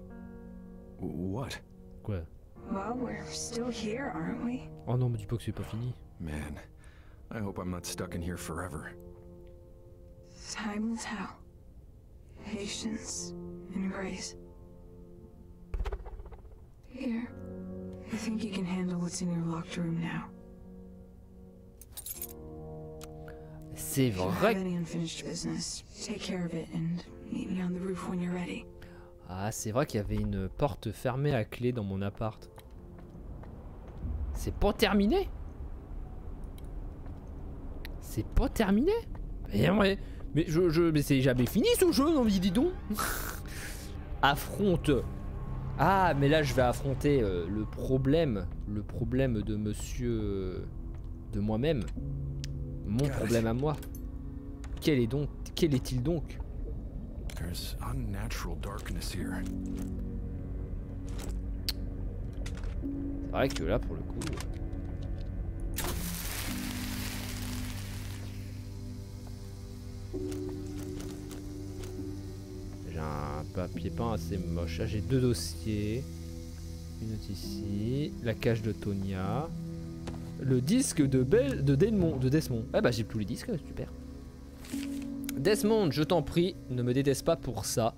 what? Quoi? well, we're still here, aren't we? Oh non, me dis pas que c'est pas fini. Man, I hope I'm not stuck in here forever. Time will tell. Patience and grace. Here, I think you can handle what's in your locked room now. C'est If you have vrai. any unfinished business, take care of it and meet me on the roof when you're ready. Ah, c'est vrai qu'il y avait une porte fermée à clé dans mon appart. C'est pas terminé? C'est pas terminé? Mais ouais. Mais mais c'est jamais fini ce jeu, non mais dis donc. Affronte. Ah, mais là je vais affronter le problème de monsieur, de moi-même. Mon problème à moi. Quel est-il donc? There's unnatural darkness here. C'est vrai que là pour le coup. J'ai un papier peint assez moche. Là j'ai 2 dossiers. Une note ici. La cage de Tonya. Le disque de Desmond. Ah bah j'ai tous les disques, super. Desmond, je t'en prie, ne me déteste pas pour ça.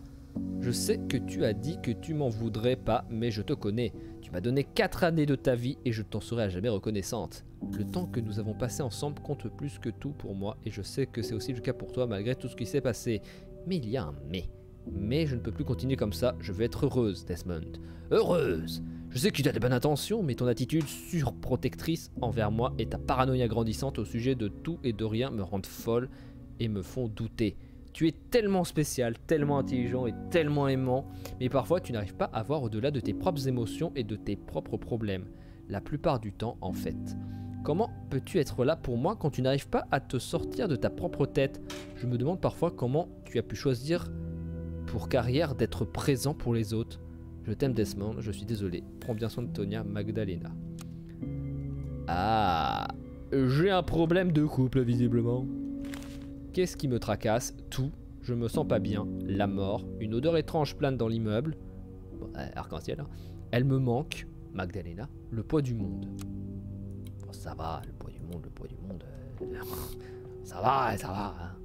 Je sais que tu as dit que tu m'en voudrais pas, mais je te connais. Tu m'as donné 4 années de ta vie et je t'en serai à jamais reconnaissante. Le temps que nous avons passé ensemble compte plus que tout pour moi et je sais que c'est aussi le cas pour toi malgré tout ce qui s'est passé. Mais il y a un mais. Mais je ne peux plus continuer comme ça, je veux être heureuse, Desmond. Heureuse! Je sais que tu as des bonnes intentions, mais ton attitude surprotectrice envers moi et ta paranoïa grandissante au sujet de tout et de rien me rendent folle et me font douter. Tu es tellement spécial, tellement intelligent et tellement aimant, mais parfois tu n'arrives pas à voir au-delà de tes propres émotions et de tes propres problèmes. La plupart du temps, en fait. Comment peux-tu être là pour moi quand tu n'arrives pas à te sortir de ta propre tête? Je me demande parfois comment tu as pu choisir pour carrière d'être présent pour les autres. Je t'aime Desmond, je suis désolé. Prends bien soin de Tonya Magdalena. Ah, j'ai un problème de couple visiblement. Qu'est-ce qui me tracasse? Tout. Je me sens pas bien. La mort. Une odeur étrange plane dans l'immeuble. Bon, arc-en-ciel. Hein. Elle me manque. Magdalena. Le poids du monde. Bon, ça va, le poids du monde, ça va, ça va. Hein.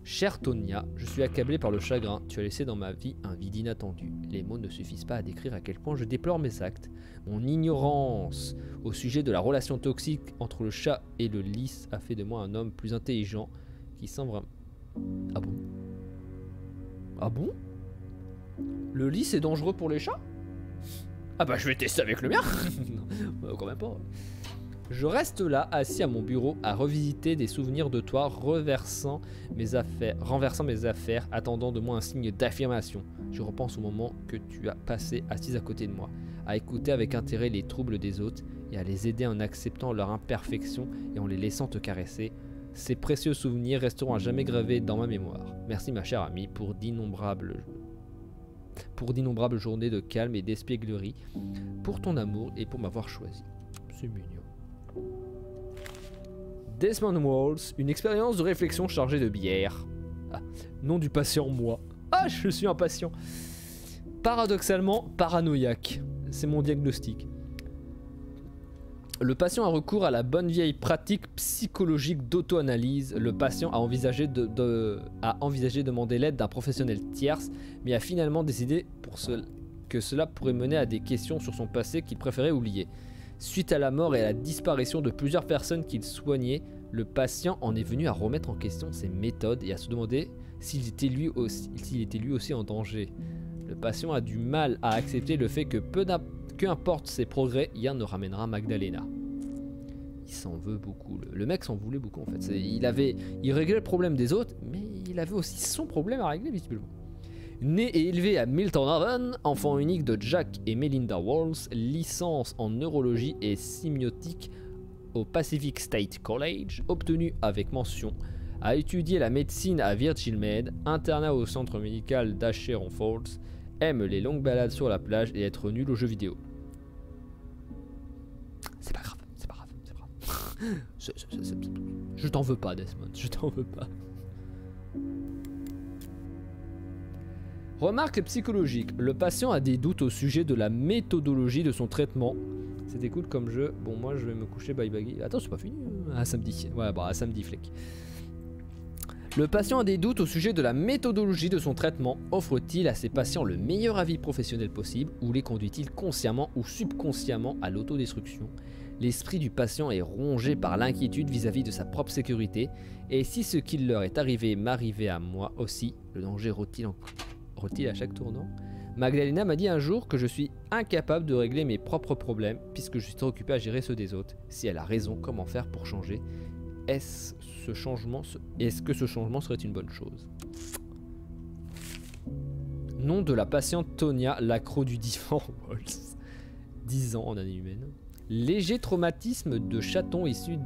Chère Tonya, je suis accablé par le chagrin. Tu as laissé dans ma vie un vide inattendu. Les mots ne suffisent pas à décrire à quel point je déplore mes actes. Mon ignorance au sujet de la relation toxique entre le chat et le lys a fait de moi un homme plus intelligent qui sent vraiment... Ah bon? Ah bon? Le lys est dangereux pour les chats? Ah bah je vais tester avec le mien. Non, quand même pas. Je reste là, assis à mon bureau, à revisiter des souvenirs de toi, renversant mes affaires, attendant de moi un signe d'affirmation. Je repense au moment que tu as passé assise à côté de moi, à écouter avec intérêt les troubles des autres et à les aider en acceptant leur imperfection et en les laissant te caresser. Ces précieux souvenirs resteront à jamais gravés dans ma mémoire. Merci ma chère amie pour d'innombrables journées de calme et d'espièglerie, pour ton amour et pour m'avoir choisi. C'est mignon. Desmond Walls, une expérience de réflexion chargée de bière. Ah, nom du patient, moi. Ah, je suis impatient. Paradoxalement, paranoïaque. C'est mon diagnostic. Le patient a recours à la bonne vieille pratique psychologique d'auto-analyse. Le patient a envisagé de demander l'aide d'un professionnel tierce, mais a finalement décidé que cela pourrait mener à des questions sur son passé qu'il préférait oublier. Suite à la mort et à la disparition de plusieurs personnes qu'il soignait, le patient en est venu à remettre en question ses méthodes et à se demander s'il était lui aussi en danger. Le patient a du mal à accepter le fait que peu importe ses progrès, rien ne ramènera Magdalena. Il s'en veut beaucoup. Le mec s'en voulait beaucoup en fait. Il réglait le problème des autres, mais il avait aussi son problème à régler visiblement. Né et élevé à Milton Haven, enfant unique de Jack et Melinda Walls, licence en neurologie et sémiotique au Pacific State College, obtenu avec mention, a étudié la médecine à Virgin Med, internat au centre médical d'Acheron Falls, aime les longues balades sur la plage et être nul aux jeux vidéo. C'est pas grave, c'est pas grave, c'est pas grave. Je t'en veux pas, Desmond, je t'en veux pas. Remarque psychologique, le patient a des doutes au sujet de la méthodologie de son traitement. C'était cool comme jeu. Bon, moi je vais me coucher, bye bye. Attends, c'est pas fini. À samedi. Ouais, bah à samedi, Fleck. Le patient a des doutes au sujet de la méthodologie de son traitement. Offre-t-il à ses patients le meilleur avis professionnel possible ou les conduit-il consciemment ou subconsciemment à l'autodestruction? L'esprit du patient est rongé par l'inquiétude vis-à-vis de sa propre sécurité. Et si ce qui leur est arrivé m'arrivait à moi aussi, le danger rôtit à chaque tournant? Magdalena m'a dit un jour que je suis incapable de régler mes propres problèmes puisque je suis trop occupé à gérer ceux des autres. Si elle a raison, comment faire pour changer? Est-ce que ce changement serait une bonne chose? Nom de la patiente Tonya, l'accro du divan Walls. 10 ans en année humaine. Léger traumatisme de chaton issu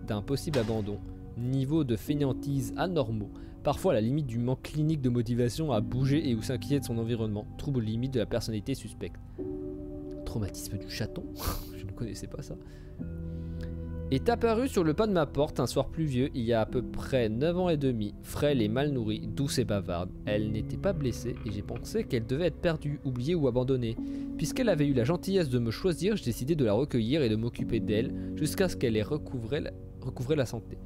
d'un possible abandon. Niveau de fainéantise anormaux. Parfois à la limite du manque clinique de motivation à bouger et ou s'inquiéter de son environnement. Trouble limite de la personnalité suspecte. Traumatisme du chaton? Je ne connaissais pas ça. Est apparue sur le pas de ma porte un soir pluvieux il y a à peu près 9 ans et demi, frêle et mal nourrie, douce et bavarde. Elle n'était pas blessée et j'ai pensé qu'elle devait être perdue, oubliée ou abandonnée. Puisqu'elle avait eu la gentillesse de me choisir, j'ai décidé de la recueillir et de m'occuper d'elle jusqu'à ce qu'elle ait recouvré la santé.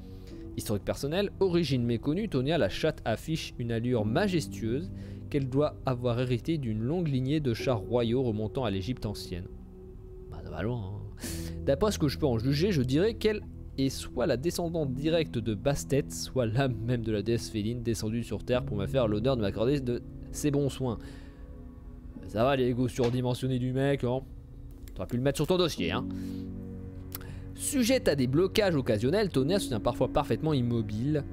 Historique personnel, origine méconnue, Tonya la chatte affiche une allure majestueuse qu'elle doit avoir héritée d'une longue lignée de chats royaux remontant à l'Égypte ancienne. Bah ça va loin, hein. D'après ce que je peux en juger, je dirais qu'elle est soit la descendante directe de Bastet, soit l'âme même de la déesse féline descendue sur terre pour me faire l'honneur de m'accorder de ses bons soins. Ça va l'ego surdimensionné du mec, hein. T'aurais pu le mettre sur ton dossier, hein. Sujette à des blocages occasionnels, Tonya se tient parfois parfaitement immobile,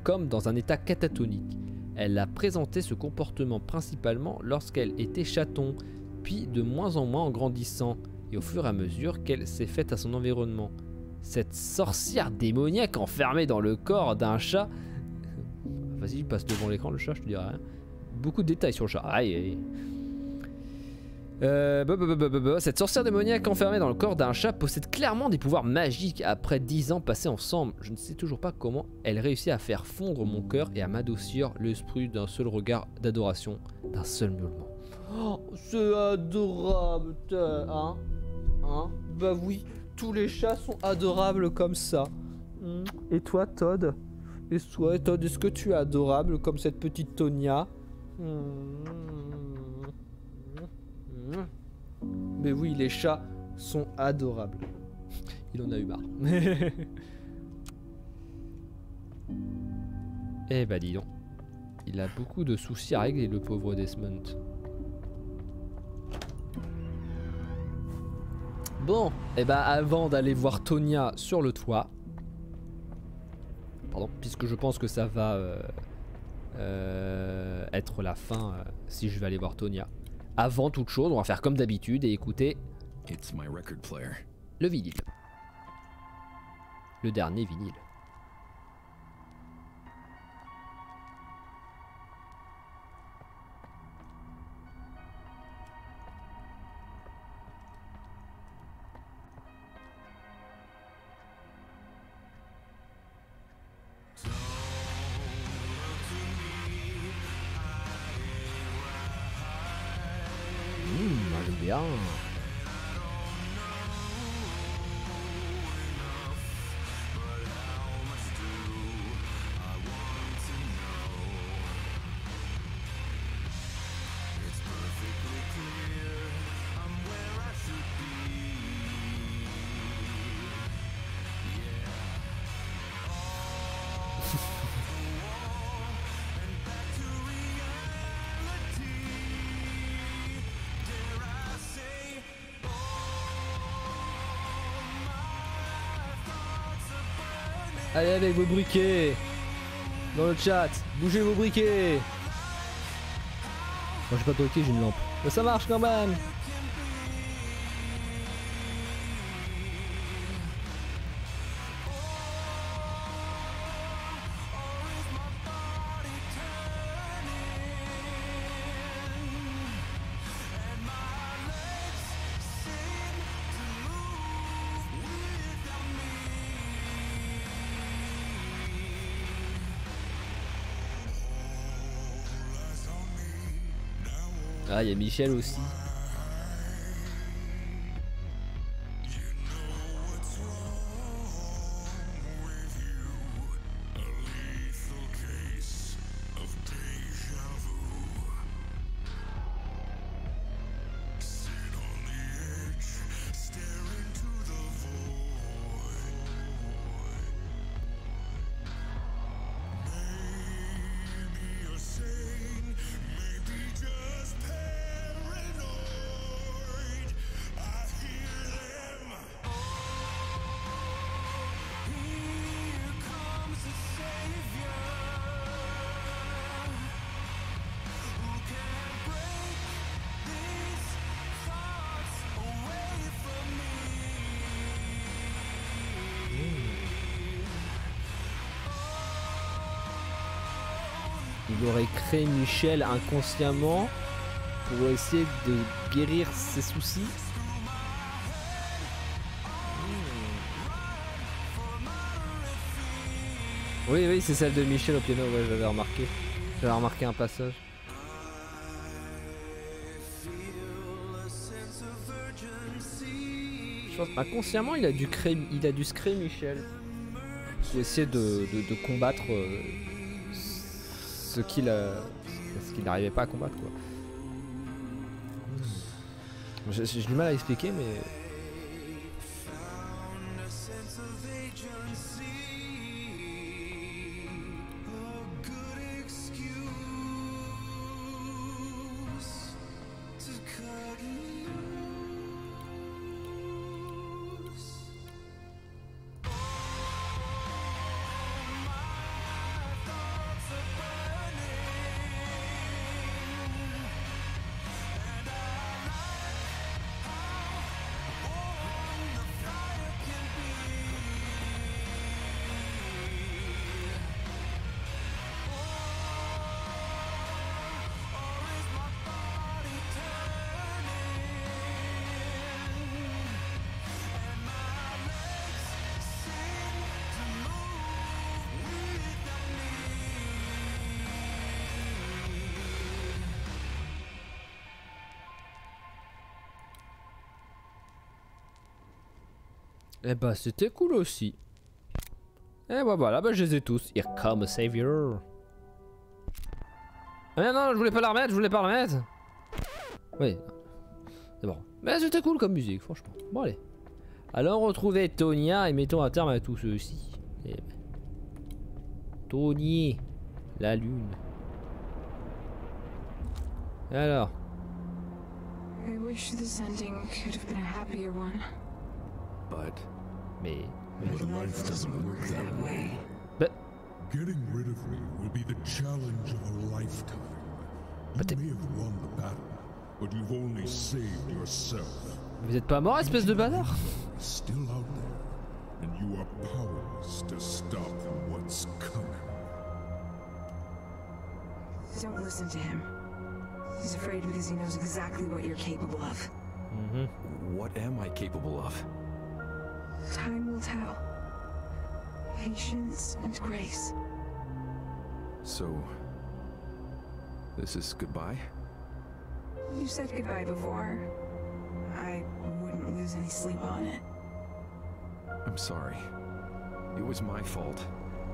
comme dans un état catatonique. Elle a présenté ce comportement principalement lorsqu'elle était chaton, puis de moins en moins en grandissant, et au fur et à mesure qu'elle s'est faite à son environnement. Cette sorcière démoniaque enfermée dans le corps d'un chat... Vas-y, passe devant l'écran le chat, je te dirai rien. Beaucoup de détails sur le chat. Aïe, aïe. Cette sorcière démoniaque enfermée dans le corps d'un chat possède clairement des pouvoirs magiques après 10 ans passés ensemble. Je ne sais toujours pas comment elle réussit à faire fondre mon cœur et à m'adoucir l'esprit d'un seul regard d'adoration, d'un seul miaulement. Oh, c'est adorable, hein? Hein? Bah oui, tous les chats sont adorables comme ça. Et toi, Todd? Et toi, Todd, est-ce que tu es adorable comme cette petite Tonya? Mais oui, les chats sont adorables. Il en a eu marre. Eh bah dis donc. Il a beaucoup de soucis à régler, le pauvre Desmond. Bon, et bah avant d'aller voir Tonya sur le toit, pardon, puisque je pense que ça va être la fin si je vais aller voir Tonya. Avant toute chose, on va faire comme d'habitude et écouter le vinyle. Le dernier vinyle. bien. Allez avec vos briquets dans le chat, bougez vos briquets. Moi j'ai pas de briquet, j'ai une lampe. Mais ça marche quand même. Ah, il y a Michel aussi. Il aurait créé Michel inconsciemment pour essayer de guérir ses soucis. Oui, oui, c'est celle de Michel au piano, ouais, j'avais remarqué. J'avais remarqué un passage. Je pense inconsciemment il a dû se créer Michel pour essayer de combattre ce qu'il n'arrivait pas à combattre, quoi. J'ai du mal à expliquer, mais eh bah c'était cool aussi. Et bah voilà, bah je les ai tous. Here come a savior. Ah non, je voulais pas la remettre, je voulais pas la remettre. Oui, c'est bon. Mais c'était cool comme musique, franchement. Bon allez. Alors retrouvez Tonia et mettons un terme à tout ceci. Et... Tony, la lune. Alors. I wish this ending could have been a happier one. But Mais... But life doesn't work that way. But... Getting rid of me will be the challenge of a lifetime. You may have won the battle, but you've only saved yourself. Vous êtes pas mort, espèce de bâtard? Still out there, and you are powerless to stop what's coming. Don't listen to him. He's afraid because he knows exactly what you're capable of. what am I capable of? Time will tell. Patience and grace. So, this is goodbye? You said goodbye before. I wouldn't lose any sleep on it. I'm sorry. It was my fault.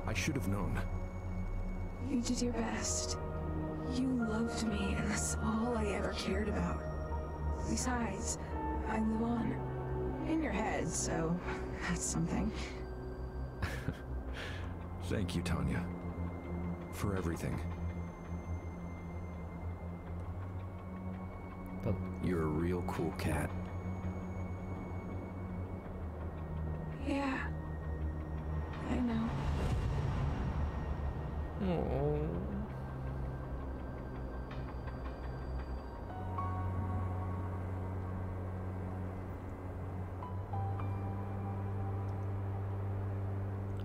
I should have known. You did your best. You loved me, and that's all I ever cared about. Besides, I live on. In your head, so that's something. Thank you, Tanya. For everything. You're a real cool cat. Yeah. I know. Oh.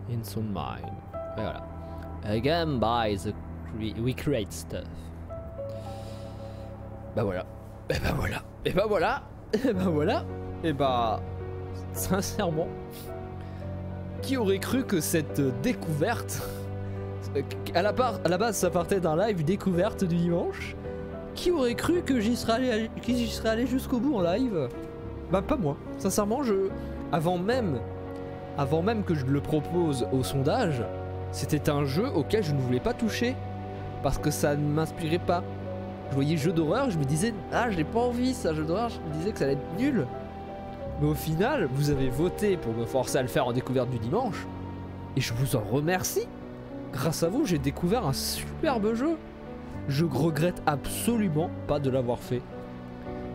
In some mind. Et voilà. Again by the we create stuff. Bah voilà. Et bah voilà. Et bah voilà. Et bah voilà. Et bah sincèrement, qui aurait cru que cette découverte, à la base ça partait d'un live découverte du dimanche, qui aurait cru que j'y serais allé jusqu'au bout en live? Bah pas moi. Sincèrement, avant même que je le propose au sondage, c'était un jeu auquel je ne voulais pas toucher parce que ça ne m'inspirait pas. Je voyais jeu d'horreur, je me disais ah j'ai pas envie ça, jeu d'horreur, je me disais que ça allait être nul. Mais au final, vous avez voté pour me forcer à le faire en découverte du dimanche et je vous en remercie. Grâce à vous, j'ai découvert un superbe jeu. Je regrette absolument pas de l'avoir fait.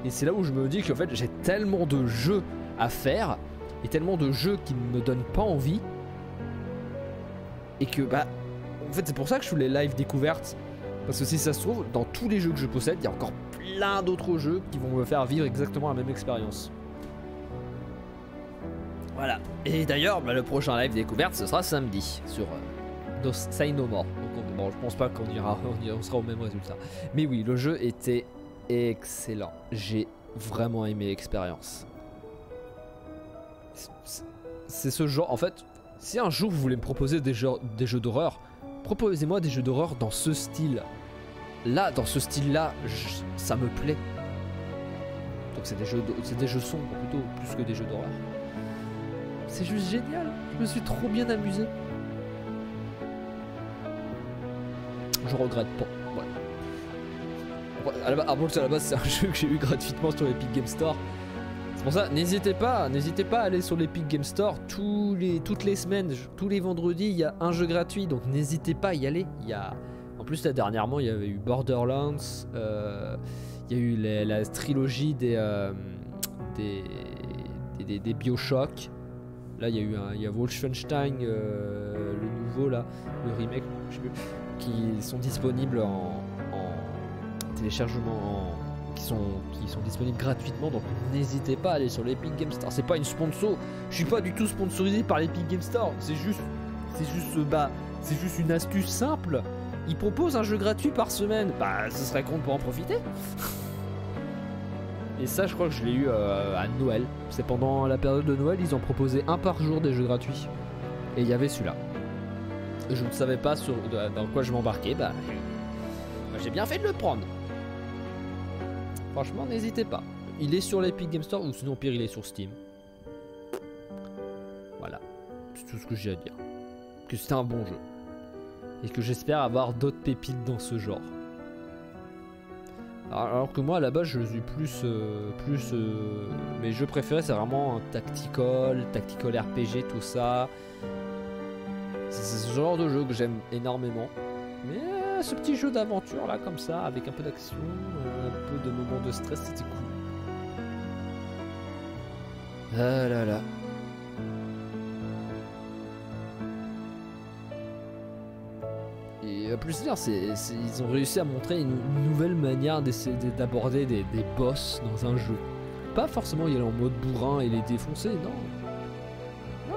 Et c'est là où je me dis qu'en fait j'ai tellement de jeux à faire et tellement de jeux qui ne me donnent pas envie. Et que bah en fait c'est pour ça que je fais les live découvertes. Parce que si ça se trouve, dans tous les jeux que je possède, il y a encore plein d'autres jeux qui vont me faire vivre exactement la même expérience. Voilà. Et d'ailleurs, bah, le prochain live découverte, ce sera samedi sur Say No More. Donc, bon, je pense pas qu'on on sera au même résultat. Mais oui, le jeu était excellent. J'ai vraiment aimé l'expérience. C'est ce genre, en fait, si un jour vous voulez me proposer des jeux d'horreur, proposez-moi des jeux d'horreur dans ce style. Là, dans ce style-là, ça me plaît. Donc c'est des jeux sombres plutôt, plus que des jeux d'horreur. C'est juste génial. Je me suis trop bien amusé. Je regrette pas. Voilà. À la base, c'est un jeu que j'ai eu gratuitement sur l'Epic Game Store. C'est pour ça, n'hésitez pas à aller sur l'Epic Game Store toutes les semaines, tous les vendredis, il y a un jeu gratuit, donc n'hésitez pas à y aller. En plus, là, dernièrement, il y avait eu Borderlands, il y a eu la trilogie des Bioshock. Là, il y a Wolfenstein, le nouveau, là, le remake, je sais plus, qui sont disponibles en téléchargement, qui sont disponibles gratuitement, donc n'hésitez pas à aller sur l'Epic Game Store. C'est pas une sponsor, je suis pas du tout sponsorisé par l'Epic Game Store, c'est juste une astuce simple. Ils proposent un jeu gratuit par semaine, bah ce serait con pour en profiter. Et ça, je crois que je l'ai eu à Noël. C'est pendant la période de Noël, ils ont proposé un par jour des jeux gratuits. Et il y avait celui-là. Je ne savais pas dans quoi je m'embarquais, bah j'ai bien fait de le prendre. Franchement, n'hésitez pas. Il est sur l'Epic Game Store ou sinon, pire, il est sur Steam. Voilà. C'est tout ce que j'ai à dire. Que c'était un bon jeu. Et que j'espère avoir d'autres pépites dans ce genre. Alors que moi, à la base, je suis plus mes jeux préférés, c'est vraiment un tactical RPG, tout ça. C'est ce genre de jeu que j'aime énormément. Mais ce petit jeu d'aventure là, comme ça, avec un peu d'action, un peu de moments de stress, c'était cool. Ah là là. Et plus dire, ils ont réussi à montrer une nouvelle manière d'essayer d'aborder des boss dans un jeu. Pas forcément y aller en mode bourrin et les défoncer, non. Non.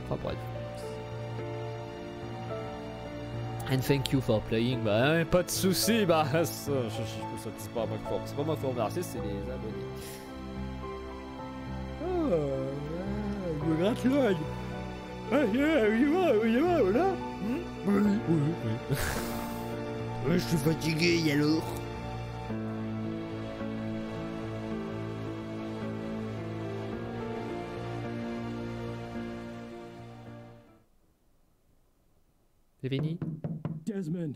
Enfin bref. And thank you for playing, bah pas de soucis, bah c'est pas moi qui c'est pas moi qui faut remercier, c'est les abonnés. Je me gratte l'œil. Voilà. Oui. Je suis fatigué, alors. C'est fini. Desmond,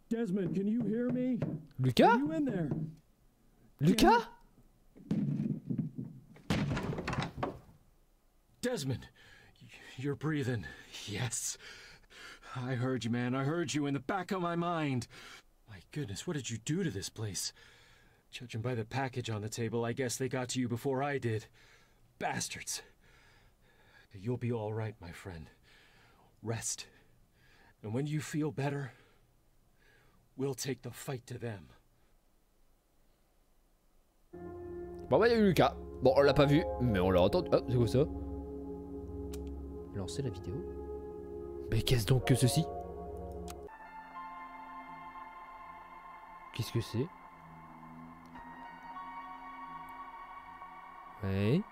Desmond, can you hear me? Lucas? Are you in there? Lucas? Desmond, you're breathing. Yes. I heard you, man. I heard you in the back of my mind. My goodness, what did you do to this place? Judging by the package on the table, I guess they got to you before I did. Bastards. You'll be all right, my friend. Rest. And when you feel better, we'll take the fight to them. Bon bah il y a eu Lucas. Bon on l'a pas vu, mais on l'a entendu. Oh c'est quoi ça? Lancer la vidéo. Mais qu'est-ce donc que ceci? Qu'est-ce que c'est? Oui.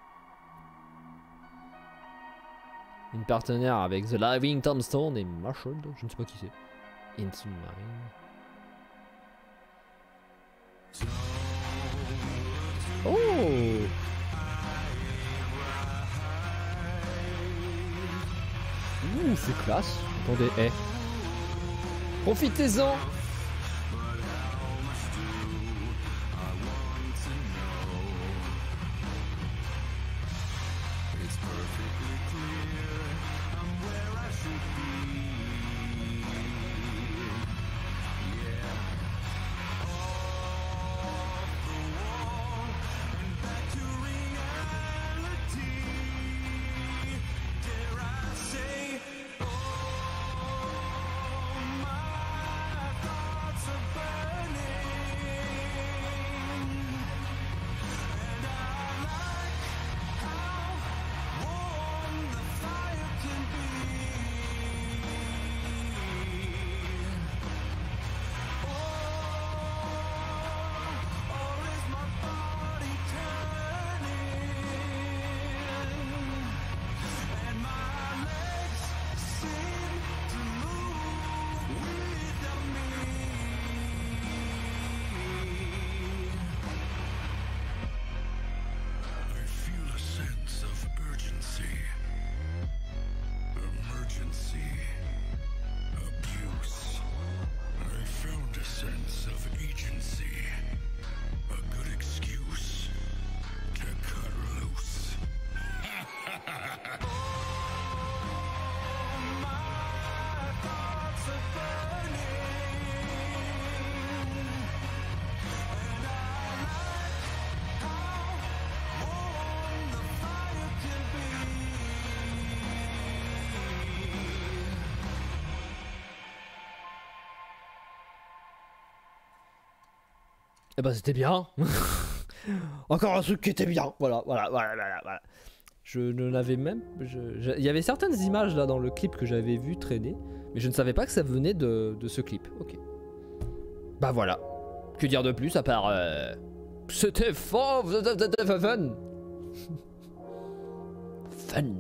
Une partenaire avec The Living Tombstone et Marshall, je ne sais pas qui c'est. Into Mine. Oh! Ouh, c'est classe. Attendez, eh. Profitez-en! Eh ben c'était bien. Encore un truc qui était bien. Voilà. Je ne l'avais même... Il y avait certaines images là dans le clip que j'avais vu traîner, mais je ne savais pas que ça venait de ce clip. Ok. Bah voilà. Que dire de plus à part... C'était fun. Fun.